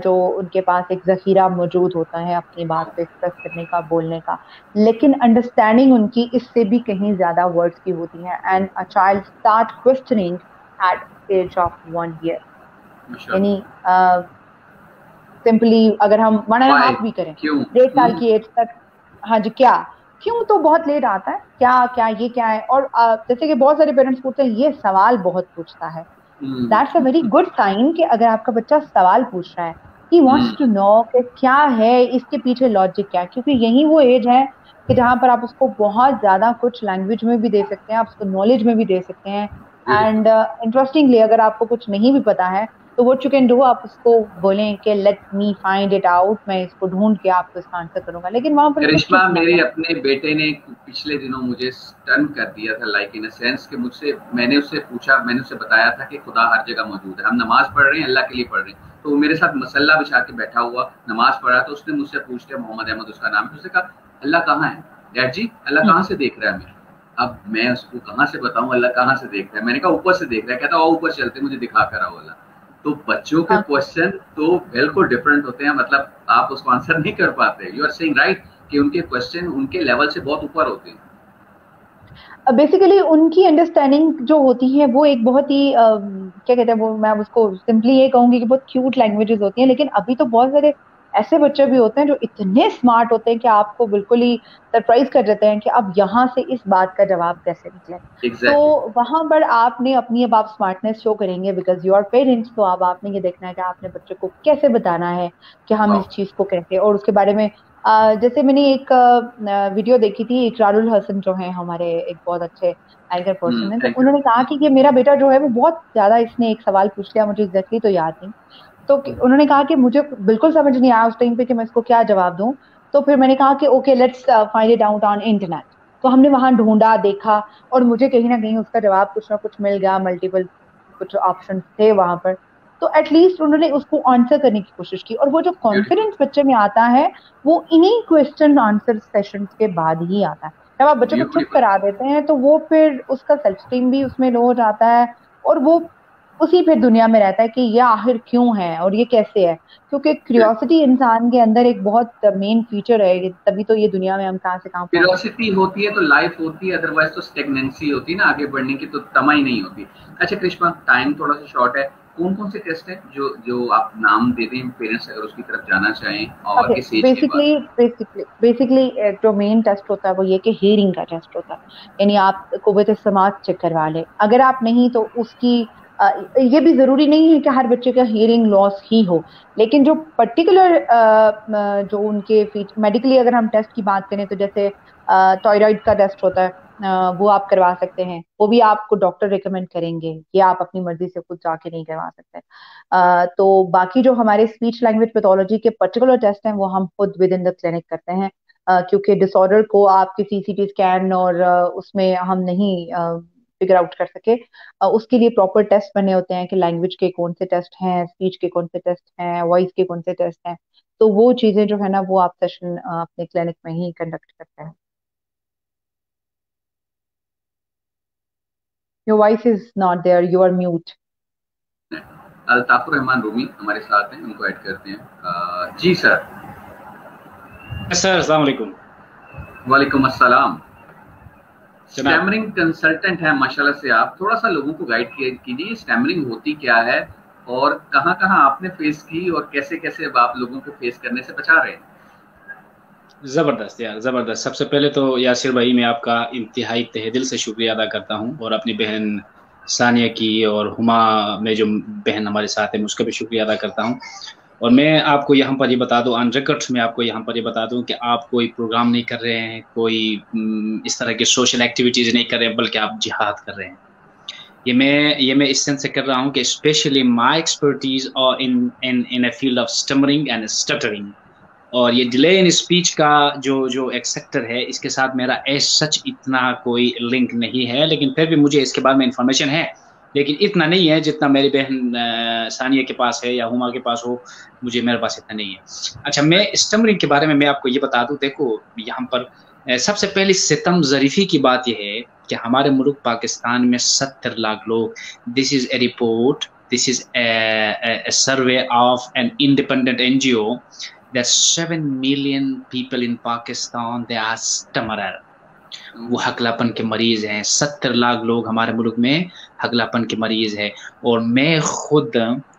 जो उनके पास एक जखीरा मौजूद होता है अपनी बात को एक्सप्रेस करने का, बोलने का, लेकिन अंडरस्टैंडिंग उनकी इससे भी कहीं ज्यादा वर्ड्स की होती है। And a child start questioning at age of 1 year, यानी सिंपली अगर हम 1.5 भी करें, 1.5 साल की एज तक हाँ जी, क्या, क्यों तो बहुत लेट आता है, क्या क्या ये क्या है। और जैसे कि बहुत सारे पेरेंट्स पूछते हैं, ये सवाल बहुत पूछता है। That's a very good sign कि अगर आपका बच्चा सवाल पूछ रहा है, ही वांट्स टू नो कि क्या है इसके पीछे लॉजिक क्या है, क्योंकि यही वो एज है कि जहां पर आप उसको बहुत ज्यादा कुछ लैंग्वेज में भी दे सकते हैं, आप उसको नॉलेज में भी दे सकते हैं। एंड इंटरेस्टिंगली अगर आपको कुछ नहीं भी पता है तो व्हाट यू कैन डू, आप उसको बोलें कि let me find it out, मैं इसको ढूंढ के आपको इसका आंसर करूंगा, लेकिन वहां पर उसको करिश्मा, चुप ना मेरे करें। अपने बेटे ने पिछले दिनों मुझे स्टन कर दिया था, लाइक इन अ सेंस कि मुझसे, मैंने उससे पूछा, मैंने उससे बताया था कि खुदा हर जगह मौजूद है, हम नमाज पढ़ रहे हैं, अल्लाह के लिए पढ़ रहे हैं, तो वो मेरे साथ मसल्ला बिछा के बैठा हुआ नमाज पढ़ा, तो उसने मुझसे पूछ लिया, मोहम्मद अहमद उसका नाम है, उसने कहा अल्लाह कहाँ है डैड जी, अल्लाह कहाँ से देख रहा है हमें। अब मैं उसको कहाँ से बताऊं अल्लाह कहाँ से देख रहा है, मैंने कहा ऊपर से देख रहा है, कहता ऊपर चलते मुझे दिखा कर आओ अल्लाह। तो बच्चों के हाँ, क्वेश्चन तो बिल्कुल डिफरेंट होते हैं, मतलब आप उसको आंसर नहीं कर पाते। यू आर सेइंग राइट कि उनके क्वेश्चन उनके लेवल से बहुत ऊपर होते हैं। बेसिकली उनकी अंडरस्टैंडिंग जो होती है वो एक बहुत ही क्या कहते हैं वो, मैं उसको सिंपली ये कहूंगी कि बहुत क्यूट लैंग्वेजेस होती हैं, लेकिन अभी तो बहुत सारे ऐसे बच्चे भी होते हैं जो इतने स्मार्ट होते हैं कि आपको बिल्कुल ही सरप्राइज कर देते हैं कि अब यहाँ से इस बात का जवाब कैसे निकले। तो एग्जैक्टली। वहां पर आपने अपनी, अब आप स्मार्टनेस शो करेंगे बिकॉज यू आर पेरेंट्स, तो अब आपने ये देखना है कि आपने बच्चे को कैसे बताना है कि हम इस चीज को कैसे, और उसके बारे में जैसे मैंने एक वीडियो देखी थी, इकरारुल हसन जो है हमारे एक बहुत अच्छे एंकर पर्सन है, तो थैंक यू। उन्होंने कहा कि ये मेरा बेटा जो है वो बहुत ज्यादा, इसने एक सवाल पूछ लिया, मुझे एग्जैक्टली तो याद नहीं, तो उन्होंने कहा कि मुझे बिल्कुल समझ नहीं आया उस टाइम पे कि मैं इसको क्या जवाब दूं। तो फिर मैंने कहा कि okay let's find it out on internet. तो हमने वहां ढूंढा, देखा, और मुझे कहीं ना कहीं उसका जवाब कुछ ना कुछ मिल गया, मल्टीपल कुछ ऑप्शन थे वहां पर। तो एटलीस्ट उन्होंने उसको आंसर करने की कोशिश की, और वो जो ब्यूटीफुल। कॉन्फिडेंस बच्चे में आता है वो इन्हीं क्वेश्चन आंसर सेशंस के बाद ही आता है। जब आप बच्चे को चुप ब्यूटीफुल। करा देते हैं तो वो फिर उसका सेल्फ स्टीम भी उसमें लो हो जाता है, और वो उसी फिर दुनिया में रहता है कि ये आखिर क्यों है और ये कैसे है। क्योंकि क्यूरियोसिटी इंसान के अंदर एक बहुत मेन फीचर है, तभी तो ये दुनिया में हम कहाँ से कहाँ पहुंच गए। क्यूरियोसिटी होती है तो लाइफ होती है, अदरवाइज तो स्टेगनेंसी होती है ना, आगे बढ़ने की तो तमा ही नहीं होती। अच्छा कृष्णा, टाइम थोड़ा सा शॉर्ट है, कौन कौन से टेस्ट हैं जो जो आप नाम दे दें, पेरेंट्स अगर उसकी तरफ जाना चाहें, और ओके, किस एज के बाद? बेसिकली जो मेन टेस्ट होता है वो ये कि हियरिंग का टेस्ट होता है, यानी आप कुव्वत समाअत चेक करवा लें। अगर आप नहीं तो उसकी ये भी जरूरी नहीं है कि हर बच्चे का हियरिंग लॉस ही हो, लेकिन जो पर्टिकुलर जो उनके मेडिकली अगर हम टेस्ट की बात करें तो जैसे थायराइड का टेस्ट होता है, वो आप करवा सकते हैं, वो भी आपको डॉक्टर रिकमेंड करेंगे, ये आप अपनी मर्जी से खुद जाके नहीं करवा सकते। तो बाकी जो हमारे स्पीच लैंग्वेज पैथोलॉजी के पर्टिकुलर टेस्ट हैं वो हम खुद विद इन द क्लिनिक करते हैं, क्योंकि डिसऑर्डर को आप किसी सीटी स्कैन और उसमें हम नहीं फिगर आउट कर सके। उसके लिए प्रॉपर टेस्ट बने होते हैं कि लैंग्वेज के कौन से टेस्ट हैं, स्पीच के कौन से टेस्ट हैं, वॉइस के कौन से टेस्ट हैं। तो वो चीजें जो है ना वो आप सेशन अपने क्लिनिक में ही कंडक्ट करते हैं। Your voice is not there, you are mute. Altafur Rahman Rumi हमारे साथ हैं, उनको ऐड करते हैं। जी सर। सर अस्सलाम वालेकुम। वालेकुम अस्सलाम। जनाब स्टैमरिंग कंसल्टेंट है माशाल्लाह से, आप थोड़ा सा लोगों को गाइड कीजिए, स्टैमरिंग होती क्या है और कहाँ कहाँ आपने फेस की और कैसे कैसे अब आप लोगों को फेस करने से बचा रहे हैं? ज़बरदस्त यार, ज़बरदस्त। सबसे पहले तो यासिर भाई मैं आपका इंतहाई तहे दिल से शुक्रिया अदा करता हूँ, और अपनी बहन सानिया की और हुमा में जो बहन हमारे साथ है उसका भी शुक्रिया अदा करता हूँ। और मैं आपको यहाँ पर ये बता दूँ, ऑन रिकॉर्ड में आपको यहाँ पर ये बता दूँ कि आप कोई प्रोग्राम नहीं कर रहे हैं, कोई इस तरह की सोशल एक्टिविटीज़ नहीं कर रहे हैं, बल्कि आप जिहाद कर रहे हैं। ये मैं इस सेंस से कर रहा हूँ कि स्पेशली माई एक्सपर्टीज और in a field of stammering and stuttering, और ये डिले इन स्पीच का जो एक सेक्टर है, इसके साथ मेरा एज सच इतना कोई लिंक नहीं है, लेकिन फिर भी मुझे इसके बारे में इंफॉर्मेशन है, लेकिन इतना नहीं है जितना मेरी बहन सानिया के पास है या हुमा के पास हो, मेरे पास इतना नहीं है। अच्छा, मैं स्टमरिंग के बारे में मैं आपको ये बता दूं, देखो यहाँ पर सबसे पहली सितम ज़रीफ़ी की बात यह है कि हमारे मुल्क पाकिस्तान में 70 लाख लोग, this is a report, this is a survey of an independent NGO, that 7 million people in Pakistan they are stammerer, वो हकलापन के मरीज हैं। 70 लाख लोग हमारे मुल्क में हकलापन के मरीज हैं। और मैं खुद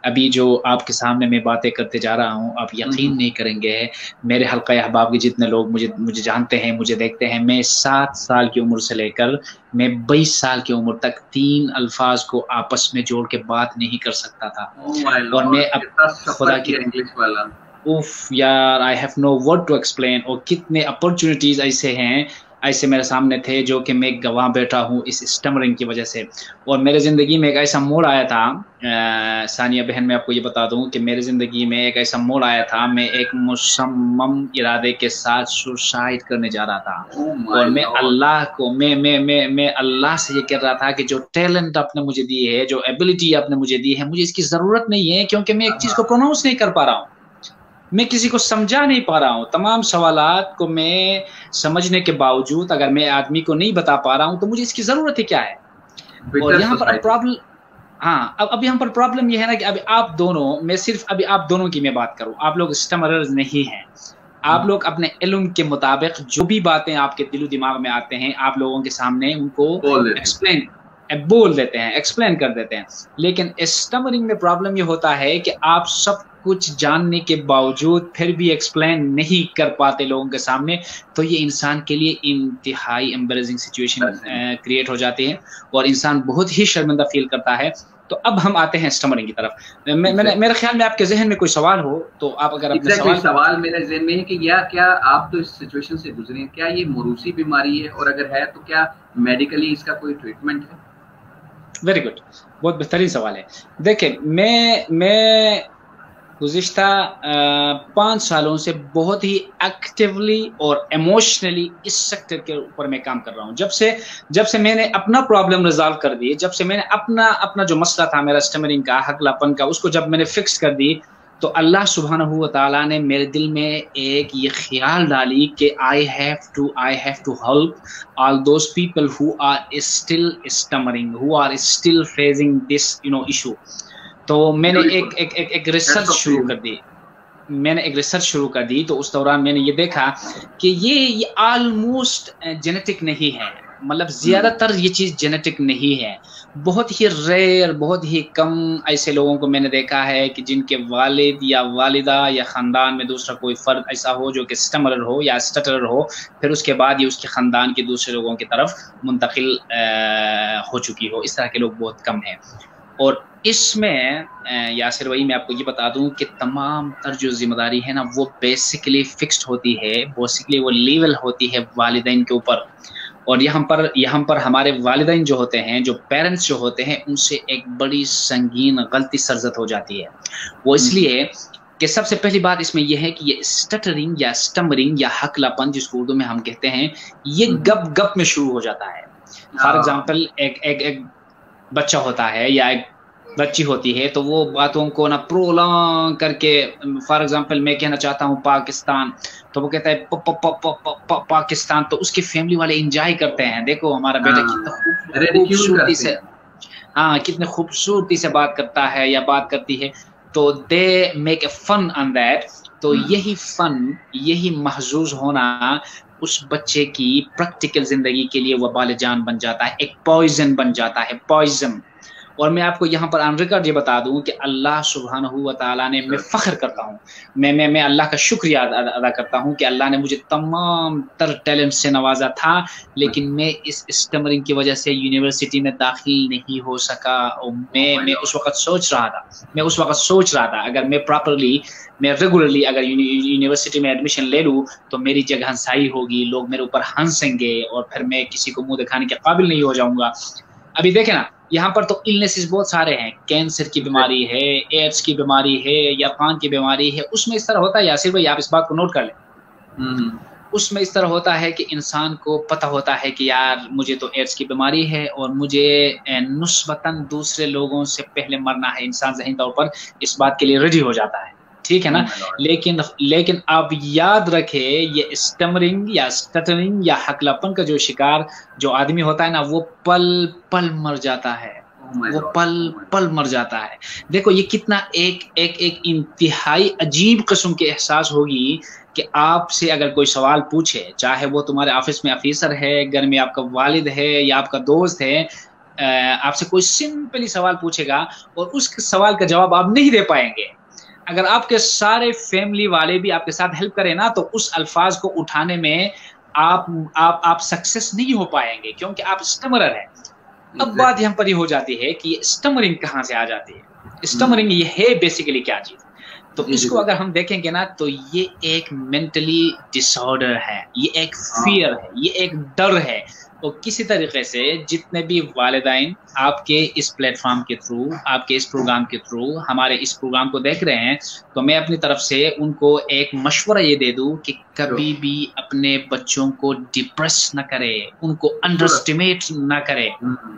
अभी जो आपके सामने मैं बातें करते जा रहा हूँ, आप यकीन नहीं करेंगे, मेरे हल्का अहबाब के जितने लोग मुझे जानते हैं, मुझे देखते हैं, मैं 7 साल की उम्र से लेकर मैं 22 साल की उम्र तक 3 अल्फाज को आपस में जोड़ के बात नहीं कर सकता था। और मैं अब खुदा की इंग्लिश वाला उफ यार, I have no word to explain. और कितने अपॉर्चुनिटीज ऐसे हैं, ऐसे मेरे सामने थे जो कि मैं गंवा बैठा हूँ इस स्टमरिंग की वजह से। और मेरे ज़िंदगी में एक ऐसा मोड़ आया था, सानिया बहन, मैं आपको ये बता दूँ कि मेरे ज़िंदगी में एक ऐसा मोड़ आया था, मैं एक मुसम्मम इरादे के साथ सुसाइड करने जा रहा था। और मैं अल्लाह को मैं अल्लाह से ये कह रहा था कि जो टैलेंट आपने मुझे दी है, जो एबिलिटी आपने मुझे दी है, मुझे इसकी ज़रूरत नहीं है, क्योंकि मैं एक चीज़ को प्रोनाउंस नहीं कर पा रहा हूँ, मैं किसी को समझा नहीं पा रहा हूँ। तमाम सवालात को मैं समझने के बावजूद अगर मैं आदमी को नहीं बता पा रहा हूँ तो मुझे इसकी ज़रूरत है क्या है। और यहाँ पर प्रॉब्लम, हाँ, अब यहाँ पर प्रॉब्लम ये है ना कि अभी आप दोनों, मैं सिर्फ अभी आप दोनों की मैं बात करूँ, आप लोग स्टमरर्स नहीं हैं। आप लोग अपने इल्म के मुताबिक जो भी बातें आपके दिलो दिमाग में आते हैं, आप लोगों के सामने उनको बोल देते हैं, एक्सप्लेन कर देते हैं। लेकिन स्टमरिंग में प्रॉब्लम ये होता है कि आप सब कुछ जानने के बावजूद फिर भी एक्सप्लेन नहीं कर पाते लोगों के सामने, तो ये इंसान के लिए इंतहाई एम्बैरेसिंग सिचुएशन क्रिएट हो जाती है और इंसान बहुत ही शर्मिंदा फील करता है। तो अब हम आते हैं स्टमरिंग की तरफ। मेरे ख्याल में आपके जहन में कोई सवाल हो तो आप अगर अपने सवाल मेरे जहन में है कि क्या आप तो इस सिचुएशन से गुजरे हैं, क्या ये मरूसी बीमारी है, और अगर है तो क्या मेडिकली इसका कोई ट्रीटमेंट है? वेरी गुड, बहुत बेहतरीन सवाल है। देखिए, मैं गुज़िश्ता 5 सालों से बहुत ही एक्टिवली और इमोशनली इस सेक्टर के ऊपर मैं काम कर रहा हूँ। जब से मैंने अपना प्रॉब्लम रिजॉल्व कर दी, जब से मैंने अपना जो मसला था मेरा स्टमरिंग का, हकलापन का, उसको जब मैंने फिक्स कर दी, तो अल्लाह सुब्हानहू व तआला ने मेरे दिल में एक ये ख्याल डाली कि I have to help all those people who are still stammering, who are still facing this issue. तो मैंने एक रिसर्च शुरू कर दी। तो उस दौरान मैंने ये देखा कि ये ऑलमोस्ट जेनेटिक नहीं है, मतलब ज़्यादातर ये चीज़ जेनेटिक नहीं है। बहुत ही रेयर, बहुत ही कम ऐसे लोगों को मैंने देखा है कि जिनके वालिद या वालिदा या ख़ानदान में दूसरा कोई फ़र्द ऐसा हो जो कि स्टमरर हो या स्टटरर हो, फिर उसके बाद ये उसके ख़ानदान के दूसरे लोगों की तरफ मुंतकिल हो चुकी हो। इस तरह के लोग बहुत कम हैं। और इसमें यासिर भाई, मैं आपको ये बता दूं कि तमाम तर जो जिम्मेदारी है ना, वो बेसिकली फिक्स्ड होती है, बेसिकली वो लेवल होती है वालिदैन के ऊपर। और यहाँ पर हमारे वालिदैन जो होते हैं, जो पेरेंट्स जो होते हैं, उनसे एक बड़ी संगीन गलती सरजद हो जाती है। वो इसलिए कि सबसे पहली बात इसमें यह है कि ये स्टटरिंग या स्टमरिंग या हकलापन, जिसको उर्दू में हम कहते हैं, ये गप में शुरू हो जाता है। फॉर एग्जाम्पल, एक बच्चा होता है या एक बच्ची होती है, तो वो बातों को ना प्रोलॉन्ग करके, फॉर एग्जांपल मैं कहना चाहता हूँ पाकिस्तान, तो वो कहता है पाकिस्तान, तो उसकी फैमिली वाले एंजॉय करते हैं, देखो हमारा बेटा कितना खूबसूरती से, हाँ, कितने खूबसूरती से बात करता है या बात करती है, तो they make a fun on that. तो यही फन, यही महजूज होना उस बच्चे की प्रैक्टिकल जिंदगी के लिए वबाल जान बन जाता है, एक पॉइजन बन जाता है, पॉइजन। और मैं आपको यहाँ पर ऑन रिकॉर्ड ये बता दूँ कि अल्लाह सुब्हानहू व तआला ने, मैं फ़ख्र करता हूँ, मैं अल्लाह का शुक्रिया अदा करता हूँ कि अल्लाह ने मुझे तमाम तर टैलेंट से नवाजा था, लेकिन मैं इस स्टमरिंग की वजह से यूनिवर्सिटी में दाखिल नहीं हो सका। और मैं उस वक़्त सोच रहा था अगर मैं प्रॉपरली, मैं रेगुलरली अगर यूनिवर्सिटी में एडमिशन ले लूँ तो मेरी जगहंसाई होगी, लोग मेरे ऊपर हंसेंगे और फिर मैं किसी को मुँह दिखाने के काबिल नहीं हो जाऊँगा। अभी देखें ना, यहाँ पर तो इलनेसेस बहुत सारे हैं, कैंसर की बीमारी है, एड्स की बीमारी है, यरकान की बीमारी है। उसमें इस तरह होता है, यासिर भाई आप इस बात को नोट कर लें, उसमें इस तरह होता है कि इंसान को पता होता है कि यार मुझे तो एड्स की बीमारी है और मुझे निस्बतन दूसरे लोगों से पहले मरना है। इंसान ज़हनी तौर पर इस बात के लिए रेडी हो जाता है, ठीक है ना। लेकिन आप याद रखे, ये स्टमरिंग या स्टटरिंग या हकलापन का जो शिकार जो आदमी होता है ना, वो पल पल मर जाता है, वो पल पल मर जाता है। देखो ये कितना एक इंतहाई अजीब किस्म के एहसास होगी कि आपसे अगर कोई सवाल पूछे, चाहे वो तुम्हारे ऑफिस में ऑफिसर है, घर में आपका वालिद है या आपका दोस्त है, आपसे कोई सिंपली सवाल पूछेगा और उस सवाल का जवाब आप नहीं दे पाएंगे, अगर आपके सारे फैमिली वाले भी आपके साथ हेल्प करें ना, तो उस अल्फाज को उठाने में आप सक्सेस नहीं हो पाएंगे, क्योंकि आप स्टमरर हैं। अब बात यहाँ पर ये हो जाती है कि स्टमरिंग कहाँ से आ जाती है। स्टमरिंग ये है बेसिकली क्या चीज, तो इसको अगर हम देखेंगे ना, तो ये एक मेंटली डिसऑर्डर है, ये एक फियर है, ये एक डर है। तो किसी तरीके से जितने भी वालिदैन आपके इस प्लेटफॉर्म के थ्रू, आपके इस प्रोग्राम के थ्रू हमारे इस प्रोग्राम को देख रहे हैं, तो मैं अपनी तरफ से उनको एक मशवरा ये दे दूं कि कभी भी अपने बच्चों को डिप्रेस ना करें, उनको अंडरस्टिमेट ना करें,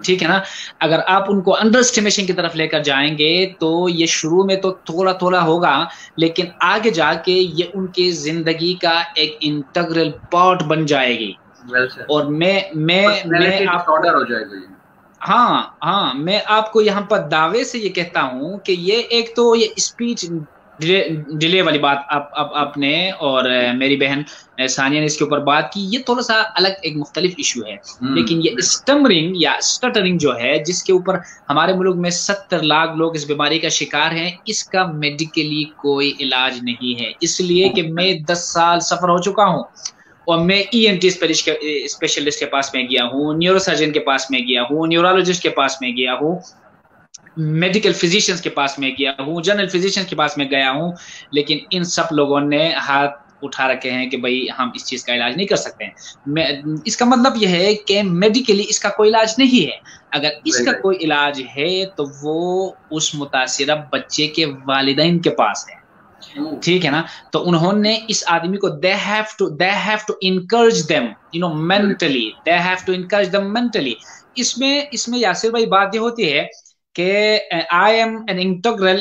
ठीक है ना। अगर आप उनको अंडरस्टिमेशन की तरफ लेकर जाएंगे तो ये शुरू में तो थोड़ा थोड़ा होगा, लेकिन आगे जाके ये उनकी जिंदगी का एक इंटीग्रल पार्ट बन जाएगी। और मैं आप ऑर्डर हो जाएगा। हाँ, मैं आपको यहाँ पर दावे से ये कहता हूँ कि ये एक तो ये स्पीच डिले वाली बात आपने और मेरी बहन सानिया ने इसके ऊपर बात की, ये थोड़ा सा अलग एक मुख्तलिफ इशू है। लेकिन ये स्टमरिंग या स्टटरिंग जो है, जिसके ऊपर हमारे मुल्क में 70 लाख लोग इस बीमारी का शिकार हैं, इसका मेडिकली कोई इलाज नहीं है। इसलिए कि मैं 10 साल सफर हो चुका हूँ और मैं ENT स्पेशलिस्ट के पास में गया हूँ, न्यूरोसर्जन के पास में गया हूँ, न्यूरोलॉजिस्ट के पास में गया हूँ, मेडिकल फिजिशियंस के पास में गया हूँ, जनरल फिजिशियंस के पास में गया हूँ, लेकिन इन सब लोगों ने हाथ उठा रखे हैं कि भाई हम इस चीज का इलाज नहीं कर सकते हैं। इसका मतलब यह है कि मेडिकली इसका कोई इलाज नहीं है। अगर इसका कोई इलाज है तो वो उस मुतासिरा बच्चे के वालिदैन के पास है, ठीक है ना। तो उन्होंने इस आदमी को they have to encourage them, you know, mentally, they have to encourage them mentally। इसमें यासिर भाई बात ये होती है कि I am an integral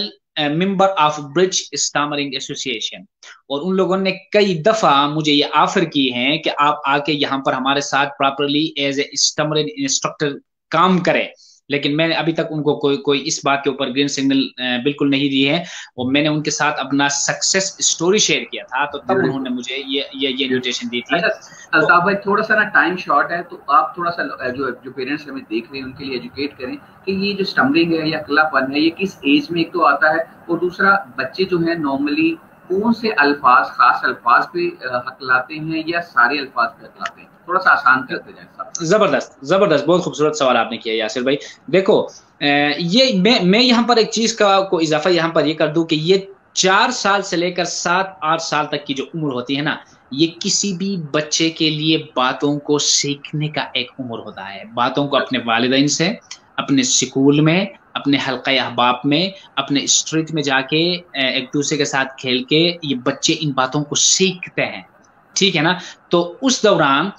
member of British Stammering Association, और उन लोगों ने कई दफा मुझे ये ऑफर की है कि आप आके यहाँ पर हमारे साथ प्रॉपरली एज ए स्टमरिंग इंस्ट्रक्टर काम करें, लेकिन मैंने अभी तक उनको कोई इस बात के ऊपर ग्रीन सिग्नल बिल्कुल नहीं दी है। और मैंने उनके साथ अपना सक्सेस स्टोरी शेयर किया था, तो तब उन्होंने मुझे ये इन्विटेशन दी थी। अल्ताफ भाई, थोड़ा सा ना टाइम शॉर्ट है, तो आप थोड़ा सा जो पेरेंट्स हमें देख रहे हैं उनके लिए एजुकेट करें कि ये जो स्टमरिंग है या अकेलापन है, ये किस एज में एक तो आता है, और दूसरा बच्चे जो है नॉर्मली कौन से अल्फाज, खास अल्फाज पे हकलाते हैं या सारे अल्फाज पे हकलाते हैं? थोड़ा सा आसान करते जाए। जबरदस्त, बहुत खूबसूरत सवाल आपने किया यासिर भाई। देखो, ये मैं यहाँ पर एक चीज को इजाफा यहाँ पर ये कर दूं कि ये 4 साल से लेकर 7-8 साल तक की जो उम्र होती है ना, ये किसी भी बच्चे के लिए बातों को सीखने का एक उम्र होता है। बातों को अपने वालिदैन से, अपने स्कूल में, अपने हल्का अहबाब में, अपने स्ट्रीट में जाके एक दूसरे के साथ खेल के ये बच्चे इन बातों को सीखते हैं, ठीक है ना। तो उस दौरान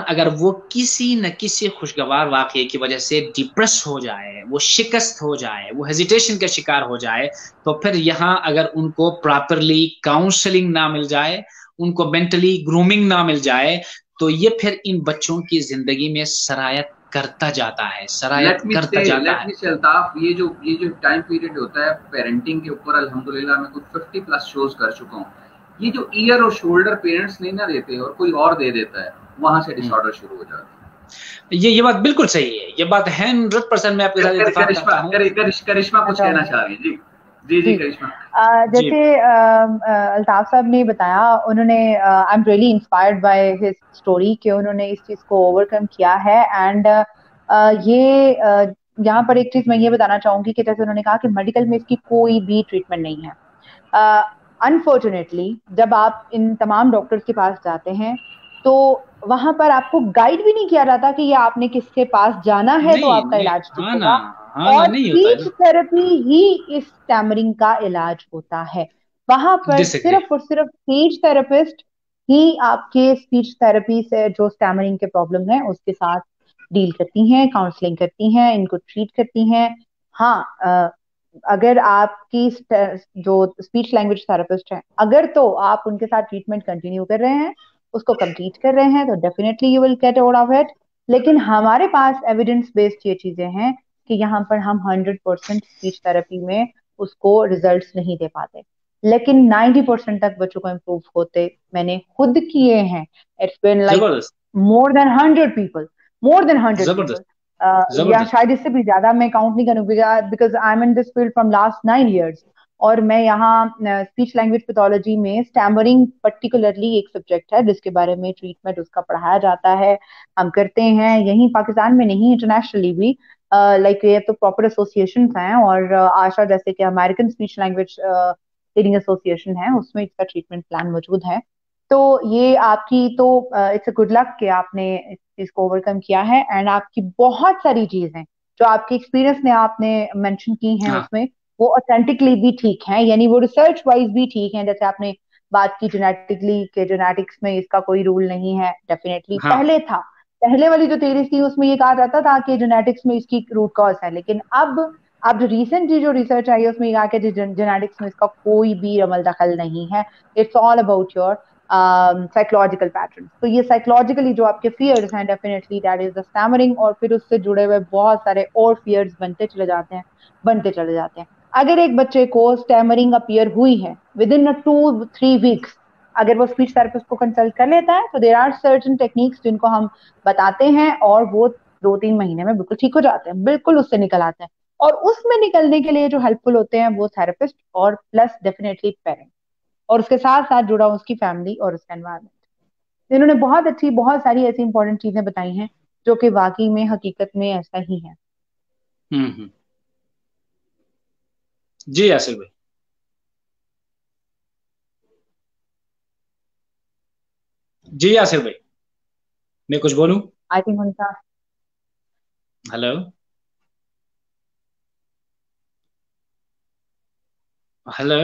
अगर वो किसी न किसी खुशगवार वाक़ये की वजह से डिप्रेस हो जाए, वो शिकस्त हो जाए, वो हेजिटेशन का शिकार हो जाए, तो फिर यहाँ अगर उनको प्रॉपरली काउंसलिंग ना मिल जाए, उनको मेंटली ग्रूमिंग ना मिल जाए, तो ये फिर इन बच्चों की जिंदगी में सरायत करता जाता है। अल्ताफ, ये जो टाइम पीरियड होता है पेरेंटिंग के ऊपर, अल्हम्दुलिल्लाह मैं कुछ 50+ शोज कर चुका हूँ। ये जो ईयर और शोल्डर पेरेंट्स नहीं ना देते और कोई और दे देता है, वहां से डिसऑर्डर शुरू हो जाता है। ये बात बिल्कुल सही है, ये बात 100% मैं आपके साथ इत्तेफाक करता हूं। करिश्मा कुछ कहना चाह रही है। जी करिश्मा। जैसे अल्ताफ साहब ने बताया, उन्होंने I am really inspired by his story कि उन्होंने इस चीज को ओवरकम किया है। एंड ये यहाँ पर एक चीज मैं ये बताना चाहूंगी कि जैसे उन्होंने कहा कि मेडिकल में इसकी कोई भी ट्रीटमेंट नहीं है। अनफॉर्चुनेटली जब आप इन तमाम डॉक्टर्स के पास जाते हैं तो वहां पर आपको गाइड भी नहीं किया जाता कि ये आपने किसके पास जाना है तो आपका इलाज ठीक होगा। और स्पीच थेरेपी ही इस स्टैमरिंग का इलाज होता है। वहां पर सिर्फ और सिर्फ स्पीच थेरेपिस्ट ही आपके स्पीच थेरेपी से जो स्टैमरिंग के प्रॉब्लम है उसके साथ डील करती हैं, काउंसलिंग करती हैं, इनको ट्रीट करती हैं। हाँ, अगर आपकी जो स्पीच लैंग्वेज थेरेपिस्ट हैं, अगर तो आप उनके साथ ट्रीटमेंट कंटिन्यू कर रहे हैं, उसको कंप्लीट कर रहे हैं, तो definitely you will get out of it. लेकिन हमारे पास एविडेंस बेस्ड ये चीजें हैं कि यहाँ पर हम 100% स्पीच थेरेपी में उसको रिजल्ट्स नहीं दे पाते, लेकिन 90% तक बच्चों को इम्प्रूव होते मैंने खुद किए हैं। It's been like more than 100 people या शायद इससे भी ज्यादा मैं काउंट नहीं करूँगी, because I am in this field from last 9 years। और मैं यहाँ स्पीच लैंग्वेज पैथोलॉजी में स्टैमरिंग पर्टिकुलरली एक सब्जेक्ट है जिसके बारे में ट्रीटमेंट उसका पढ़ाया जाता है, हम करते हैं यहीं पाकिस्तान में नहीं, इंटरनेशनली भी। लाइक ये तो प्रॉपर एसोसिएशन हैं, और आशा जैसे कि American speech language training association है, उसमें इसका ट्रीटमेंट प्लान मौजूद है। तो ये आपकी तो इट्स अ गुड लक कि आपने इस चीज को ओवरकम किया है। एंड आपकी बहुत सारी चीजें जो आपके एक्सपीरियंस ने आपने मेंशन की हैं उसमें वो ऑथेंटिकली भी ठीक है, यानी वो रिसर्च वाइज भी ठीक है। जैसे आपने बात की जेनेटिकली के जेनेटिक्स में इसका कोई रूल नहीं है, डेफिनेटली पहले था, पहले वाली जो थ्योरीज थी उसमें ये कहा जाता था कि जेनेटिक्स में इसकी रूट कॉज है, लेकिन अब जो रिसेंटली जो रिसर्च आई है उसमें ये कहा कि जेनेटिक्स में इसका कोई भी अमल दखल नहीं है, it's all about your psychological pattern. तो ये साइकोलॉजिकली जो आपके फियर्स हैं, definitely that is the stammering, और फिर उससे जुड़े हुए बहुत सारे और फियर्स बनते चले जाते हैं। अगर एक बच्चे को स्टैमरिंग अपीयर हुई है विद इन 2-3 वीक्स, अगर वो स्पीच थेरेपिस्ट को कंसल्ट कर लेता है तो देयर आर सर्टेन टेक्निक्स जिनको हम बताते हैं और वो 2-3 महीने में बिल्कुल ठीक हो जाते हैं, बिल्कुल उससे निकल आते हैं। और उसमें निकलने के लिए जो हेल्पफुल होते हैं वो थेरेपिस्ट और प्लस डेफिनेटली पेरेंट, और उसके साथ साथ जुड़ा उसकी फैमिली और उसका एनवायरनमेंट। इन्होंने बहुत सारी ऐसी इंपॉर्टेंट चीजें बताई हैं जो कि वाकई में हकीकत में ऐसा ही है। जी यासिर भाई। जी यासिर भाई, मैं कुछ बोलूं? आई थिंक उनका हेलो हेलो,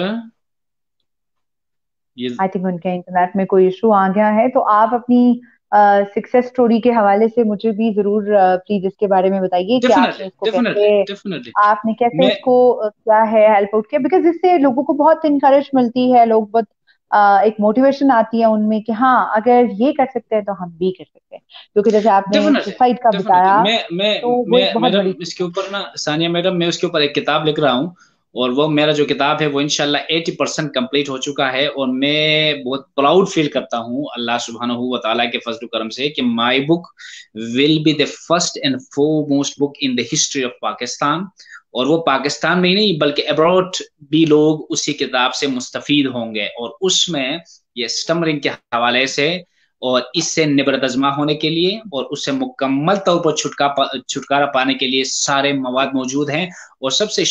आई थिंक उनके इंटरनेट में कोई इशू आ गया है। तो आप अपनी सक्सेस स्टोरी के हवाले से मुझे भी जरूर प्लीज इसके बारे में बताइए कि आपने इसको डेफिनेटली आपने कैसे इसको क्या है हेल्प आउट किया, बिकॉज इससे लोगों को बहुत इनकरेज मिलती है, लोग बहुत एक मोटिवेशन आती है उनमें कि हाँ अगर ये कर सकते हैं तो हम भी कर सकते हैं। क्योंकि जैसे आपने सुसाइड का बताया, तो वो एक बहुत बड़ी इसके ऊपर ना सानिया मैडम, मैं उसके ऊपर एक किताब लिख रहा हूँ, और वो मेरा जो किताब है वो इंशाल्लाह 80% कंप्लीट हो चुका है, और मैं बहुत प्राउड फील करता हूँ अल्लाह सुब्हानहू व तआला के फजल करम से कि my book will be the first and foremost book in the history of Pakistan. और वो पाकिस्तान में ही नहीं बल्कि अब्रॉड भी लोग उसी किताब से मुस्तफीद होंगे, और उसमें ये स्टमरिंग के हवाले से और इससे निबरत अज़मा होने के लिए और उससे मुकम्मल तौर पर छुटकारा पाने के लिए सारे मवाद मौजूद हैं। और सबसे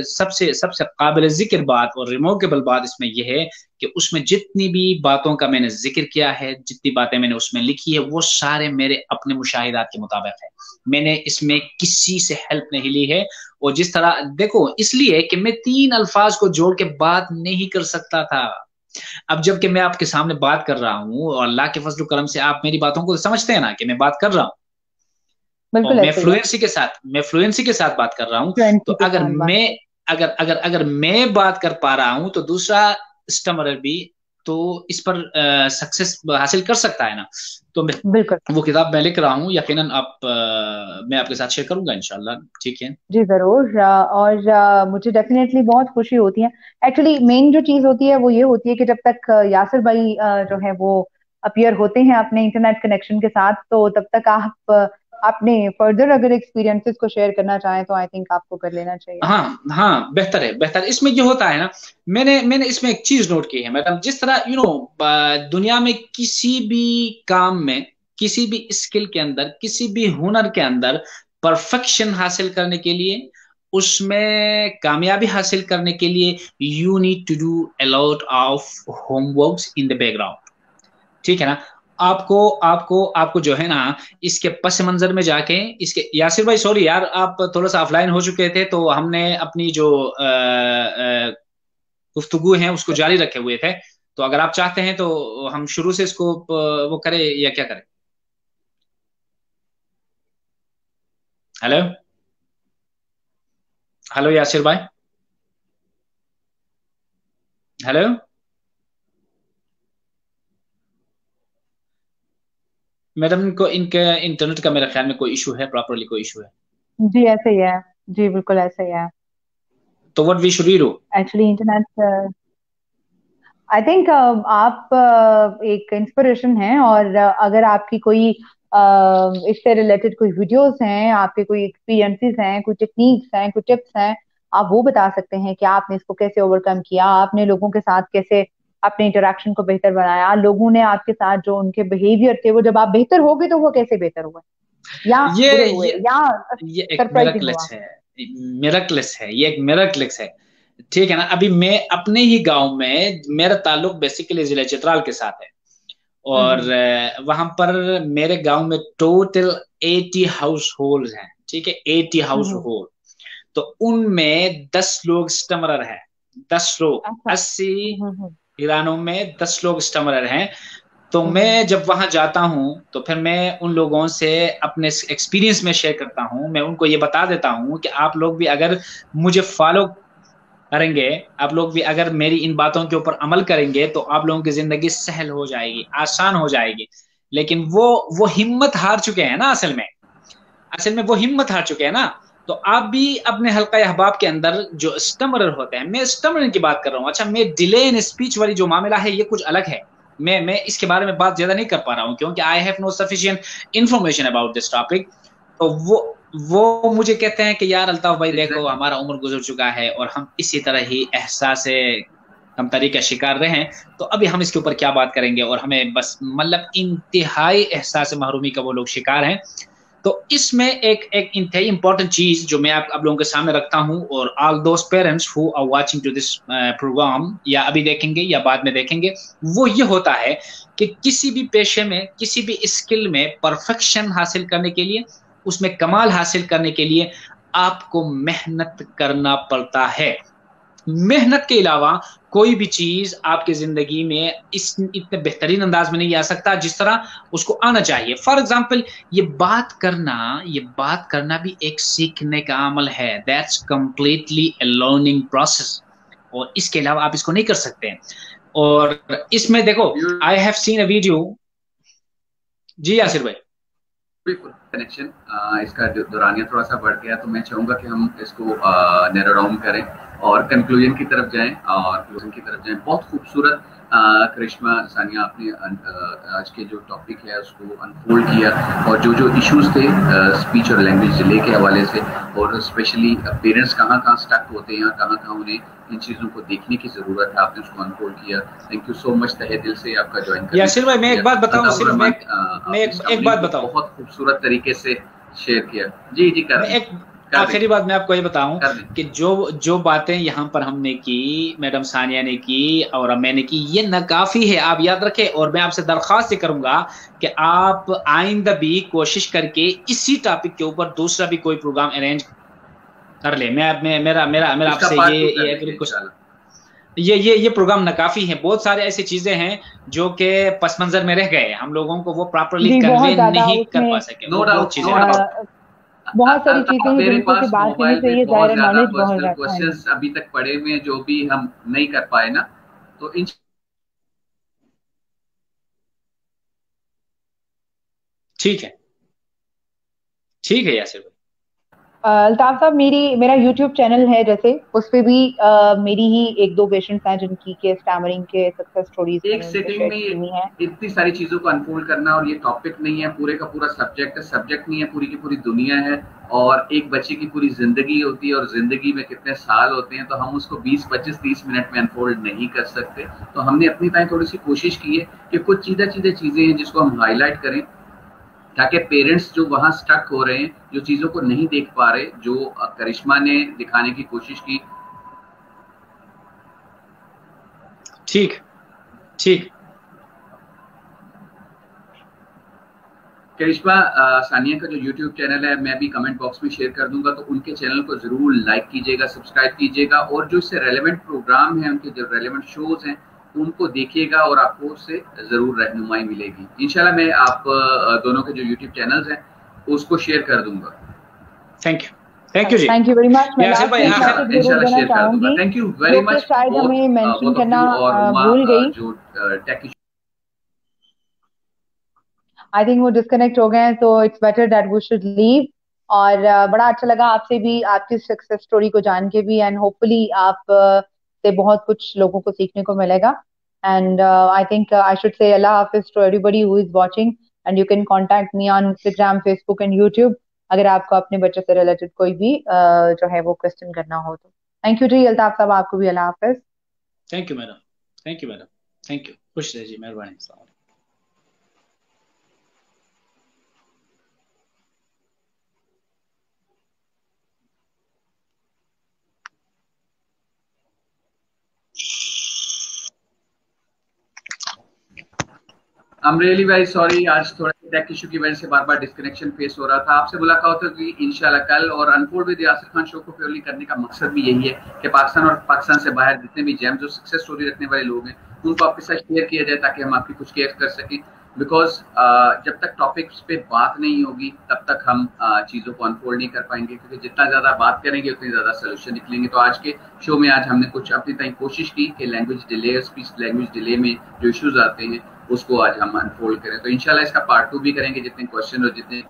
सबसे सबसे काबिल जिक्र बात और रिमार्केबल बात इसमें यह है कि उसमें जितनी भी बातों का मैंने जिक्र किया है, जितनी बातें मैंने उसमें लिखी है, वो सारे मेरे अपने मुशाहिदात के मुताबिक है। मैंने इसमें किसी से हेल्प नहीं ली है। और जिस तरह देखो, इसलिए कि मैं 3 अल्फाज को जोड़ के बात नहीं कर सकता था। अब जबकि मैं आपके सामने बात कर रहा हूँ और अल्लाह के फजल करम से आप मेरी बातों को समझते हैं ना कि मैं बात कर रहा हूँ, और मैं फ्लुएंसी के साथ बात कर रहा हूँ। तो अगर मैं बात कर पा रहा हूँ तो दूसरा स्टमरर भी तो इस पर सक्सेस हासिल कर सकता है ना। तो वो किताब मैं लिख रहा हूँ, यकीनन मैं आपके साथ शेयर करूंगा इंशाल्लाह। ठीक है जी जरूर। और मुझे डेफिनेटली बहुत खुशी होती है। एक्चुअली मेन जो चीज होती है वो ये होती है कि जब तक यासिर भाई जो है वो अपीयर होते हैं अपने इंटरनेट कनेक्शन के साथ, तो तब तक आप अपने फर्दर अगर एक्सपीरियंसेस को शेयर करना चाहें तो आई थिंक आपको कर लेना चाहिए। हाँ बेहतर है। इसमें ये होता है ना, मैंने इसमें एक चीज नोट की है मैडम, जिस तरह दुनिया में किसी भी काम में, किसी भी स्किल के अंदर, किसी भी हुनर के अंदर परफेक्शन हासिल करने के लिए, उसमें कामयाबी हासिल करने के लिए you need to do a lot of homeworks in the background. ठीक है ना। आपको जो है ना इसके पस मंजर में जाके इसके, यासिर भाई सॉरी यार, आप थोड़ा सा ऑफलाइन हो चुके थे तो हमने अपनी जो गुफ्तगू है उसको जारी रखे हुए थे। तो अगर आप चाहते हैं तो हम शुरू से इसको वो करें या क्या करें? हेलो हेलो यासिर भाई, हेलो। मैडम को इनके इंटरनेट का मेरे ख्याल में कोई इशू है, प्रॉपरली कोई इशू है? जी ऐसे ही है, जी बिल्कुल ऐसे ही है। तो what we should do? Actually internet I think आप एक इंस्पिरेशन हैं, और अगर आपकी कोई इससे रिलेटेड कोई वीडियोस हैं, आपके कोई एक्सपीरियंसेस हैं, कोई टेक्निक्स हैं, कोई टिप्स हैं, आप वो बता सकते हैं कि आपने इसको कैसे ओवरकम किया, आपने लोगों के साथ कैसे अपने इंटरेक्शन को बेहतर बनाया, लोगों ने आपके साथ जो उनके बिहेवियर थे वो जब आप बेहतर हो गए तो वो कैसे बेहतर हुए या बुरे हुए या ये एक सरप्राइजिंग हुआ। मिरेकल्स है, मिरेकल्स है, ये एक मिरेकल्स है। ठीक है ना। अभी मैं अपने ही गांव में, मेरा ताल्लुक बेसिकली जिला चित्राल के साथ है, और हम्म वहां पर मेरे गांव में टोटल 80 हाउस होल्ड हैं। ठीक है, 80 हाउस हम्म। होल्ड। तो उनमें 10 लोग स्टमरर हैं। 10 लोग, अच्छा। 80 हम्म। ईरानों में 10 लोग स्टमरर हैं। तो हम्म मैं जब वहां जाता हूं तो फिर मैं उन लोगों से अपने एक्सपीरियंस में शेयर करता हूं। मैं उनको ये बता देता हूं कि आप लोग भी अगर मुझे फॉलो करेंगे, आप लोग भी अगर मेरी इन बातों के ऊपर अमल करेंगे तो आप लोगों की जिंदगी सहल हो जाएगी, आसान हो जाएगी। लेकिन वो हिम्मत हार चुके हैं ना, असल में वो हिम्मत हार चुके हैं ना। तो आप भी अपने हल्का अहबाब के अंदर जो स्टमरर होते हैं, मैं स्टमरर की बात कर रहा हूँ। अच्छा, मैं डिले इन स्पीच वाली जो मामला है ये कुछ अलग है। मैं इसके बारे में बात ज्यादा नहीं कर पा रहा हूँ क्योंकि I have no sufficient information about this topic. तो वो मुझे कहते हैं कि यार अल्ताफ भाई देखो, एग्जैक्टली। हमारा उम्र गुजर चुका है और हम इसी तरह ही एहसास कमतरी का शिकार रहे हैं। तो अभी हम इसके ऊपर क्या बात करेंगे, और हमें बस मतलब इंतहाई एहसास महरूमी का वो लोग शिकार हैं। तो इसमें एक एक इंतहाई इंपॉर्टेंट चीज जो मैं आप लोगों के सामने रखता हूं, और all those parents who are watching to this programme, या अभी देखेंगे या बाद में देखेंगे, वो ये होता है कि किसी भी पेशे में, किसी भी स्किल में परफेक्शन हासिल करने के लिए, उसमें कमाल हासिल करने के लिए आपको मेहनत करना पड़ता है। मेहनत के अलावा कोई भी चीज आपकी जिंदगी में इस इतने बेहतरीन अंदाज में नहीं आ सकता जिस तरह उसको आना चाहिए। फॉर एग्जाम्पल, ये बात करना भी एक सीखने का अमल है। That's completely A learning process, और इसके अलावा आप इसको नहीं कर सकते। और इसमें देखो, I have seen a video. जी यासिर भाई। बिल्कुल कनेक्शन, इसका दौरानिया थोड़ा सा बढ़ गया, तो मैं चाहूंगा कि हम इसको नैरो डाउन करें और कंक्लूजन की तरफ जाएं, और क्लोजन की तरफ जाएं। बहुत खूबसूरत करिश्मा सानिया, आपने आज के जो टॉपिक है उसको अनफोल्ड किया, और जो जो इश्यूज थे स्पीच और लैंग्वेज डिले के हवाले से, और स्पेशली पेरेंट्स कहाँ कहाँ स्टक होते हैं, कहाँ कहाँ उन्हें इन चीज़ों को देखने की ज़रूरत है, आपने उसको अनफोल्ड किया। थैंक यू सो मच तहे दिल से आपका ज्वाइन करने। यासिर भाई, मैं एक बात बताऊं, सिर्फ मैं एक बात बताऊं, बहुत खूबसूरत तरीके से शेयर किया। जी जी, कर मैं एक आखिरी बात मैं आपको ये बताऊं कि जो जो बातें यहाँ पर हमने की, मैडम सानिया ने की और मैंने की, ये नाकाफी है, आप याद रखें। और मैं आपसे दरख्वास्त करूंगा कि आप आइंदा भी कोशिश करके इसी टॉपिक के ऊपर दूसरा भी कोई प्रोग्राम अरेंज कर ले। मैं मेरा मेरा मेरा आपसे ये रिक्वेस्ट, ये प्रोग्राम नाकाफी है। बहुत सारे ऐसी चीजें हैं जो कि पस मंजर में रह गए, हम लोगों को वो प्रॉपरली कन्वे नहीं कर पा सके। नो डाउट, बहुत सारी चीजें हैं जिनको की बात करनी चाहिए, बहुत ज़ाहिर ज्यादा नॉलेज बहुत पर्सनल ज्यादा है। क्वेश्चंस अभी तक पड़े हुए हैं जो भी हम नहीं कर पाए ना, तो इन ठीक है, ठीक है यासिर भाई। अल्ताफ साहब, मेरा YouTube चैनल है, जैसे उस पे भी मेरी ही एक दो पेशेंट्स हैं जिनकी के स्टैमरिंग के सक्सेस स्टोरीज एक सेटिंग में इतनी सारी चीजों को अनफोल्ड करना, और ये टॉपिक नहीं है, पूरे का पूरा सब्जेक्ट है, सब्जेक्ट नहीं है, पूरी की पूरी दुनिया है, और एक बच्चे की पूरी जिंदगी होती है, और जिंदगी में कितने साल होते हैं, तो हम उसको 20, 25, 30 मिनट में अनफोल्ड नहीं कर सकते। तो हमने अपनी टाइम थोड़ी सी कोशिश की है कि कुछ सीधे चीजें हैं जिसको हम हाईलाइट करें, ताकि पेरेंट्स जो वहां स्टक हो रहे हैं, जो चीजों को नहीं देख पा रहे, जो करिश्मा ने दिखाने की कोशिश की। ठीक ठीक। करिश्मा सानिया का जो YouTube चैनल है मैं भी कमेंट बॉक्स में शेयर कर दूंगा, तो उनके चैनल को जरूर लाइक कीजिएगा, सब्सक्राइब कीजिएगा, और जो इससे रेलेवेंट प्रोग्राम है, उनके जो रेलेवेंट शोज हैं उनको देखिएगा, और आपको उससे जरूर रहनुमाई मिलेगी इंशाल्लाह। मैं आप दोनों के जो YouTube चैनल्स हैं उसको शेयर कर दूंगा। Thank you ji, thank you very much. मैं इंशाल्लाह शेयर कर दूंगा। Thank you very much. शायद हमें मेंशन करना भूल गई, जो टेक आई थिंक वो डिस्कनेक्ट हो गए हैं, तो it's better that we should leave. और बड़ा अच्छा लगा आपसे भी, आपकी सक्सेस स्टोरी को जान के भी, एंड होपफुली आप से बहुत कुछ लोगों को सीखने को मिलेगा। And I think I should say अल्लाह हाफिज to everybody who is watching, and you can contact me on Instagram, Facebook and YouTube अगर आपको अपने बच्चे से रिलेटेड कोई भी जो है वो क्वेश्चन करना हो तो। थैंक यू जी अल्ताफ साहब, आपको भी अल्लाह हाफिज। Thank you madam, thank you madam, thank you, खुश रहिए, मेहरबानी। I'm really very sorry, आज थोड़ा टेक इशू की वजह से बार बार डिस्कनेक्शन फेस हो रहा था। आपसे मुलाकात होगी इंशाल्लाह कल, और unfold with Yasir Khan show को प्योरली करने का मकसद भी यही है कि पाकिस्तान और पाकिस्तान से बाहर जितने भी जेम्स और सक्सेस स्टोरी रखने वाले लोग हैं उनको आपके साथ शेयर किया जाए ताकि हम आपकी कुछ केयर कर सकें। बिकॉज जब तक टॉपिक्स पे बात नहीं होगी तब तक हम चीज़ों को अनफोल्ड नहीं कर पाएंगे, क्योंकि जितना ज़्यादा बात करेंगे उतनी ज़्यादा सोल्यूशन निकलेंगे। तो आज के शो में आज हमने कुछ अपनी तय कोशिश की कि language delay, speech language delay में जो इश्यूज आते हैं उसको आज हम अनफोल्ड करें। तो इंशाल्लाह इसका पार्ट 2 भी करेंगे जितने क्वेश्चन और जितने,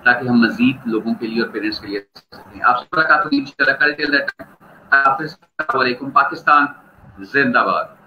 ताकि हम मजीद लोगों के लिए और पेरेंट्स के लिए सकें। आपसे मुलाकात होगी इंशाल्लाह कल। टिल दैट टाइम, हाफिज़, अस्सलाम वालेकुम, पाकिस्तान जिंदाबाद।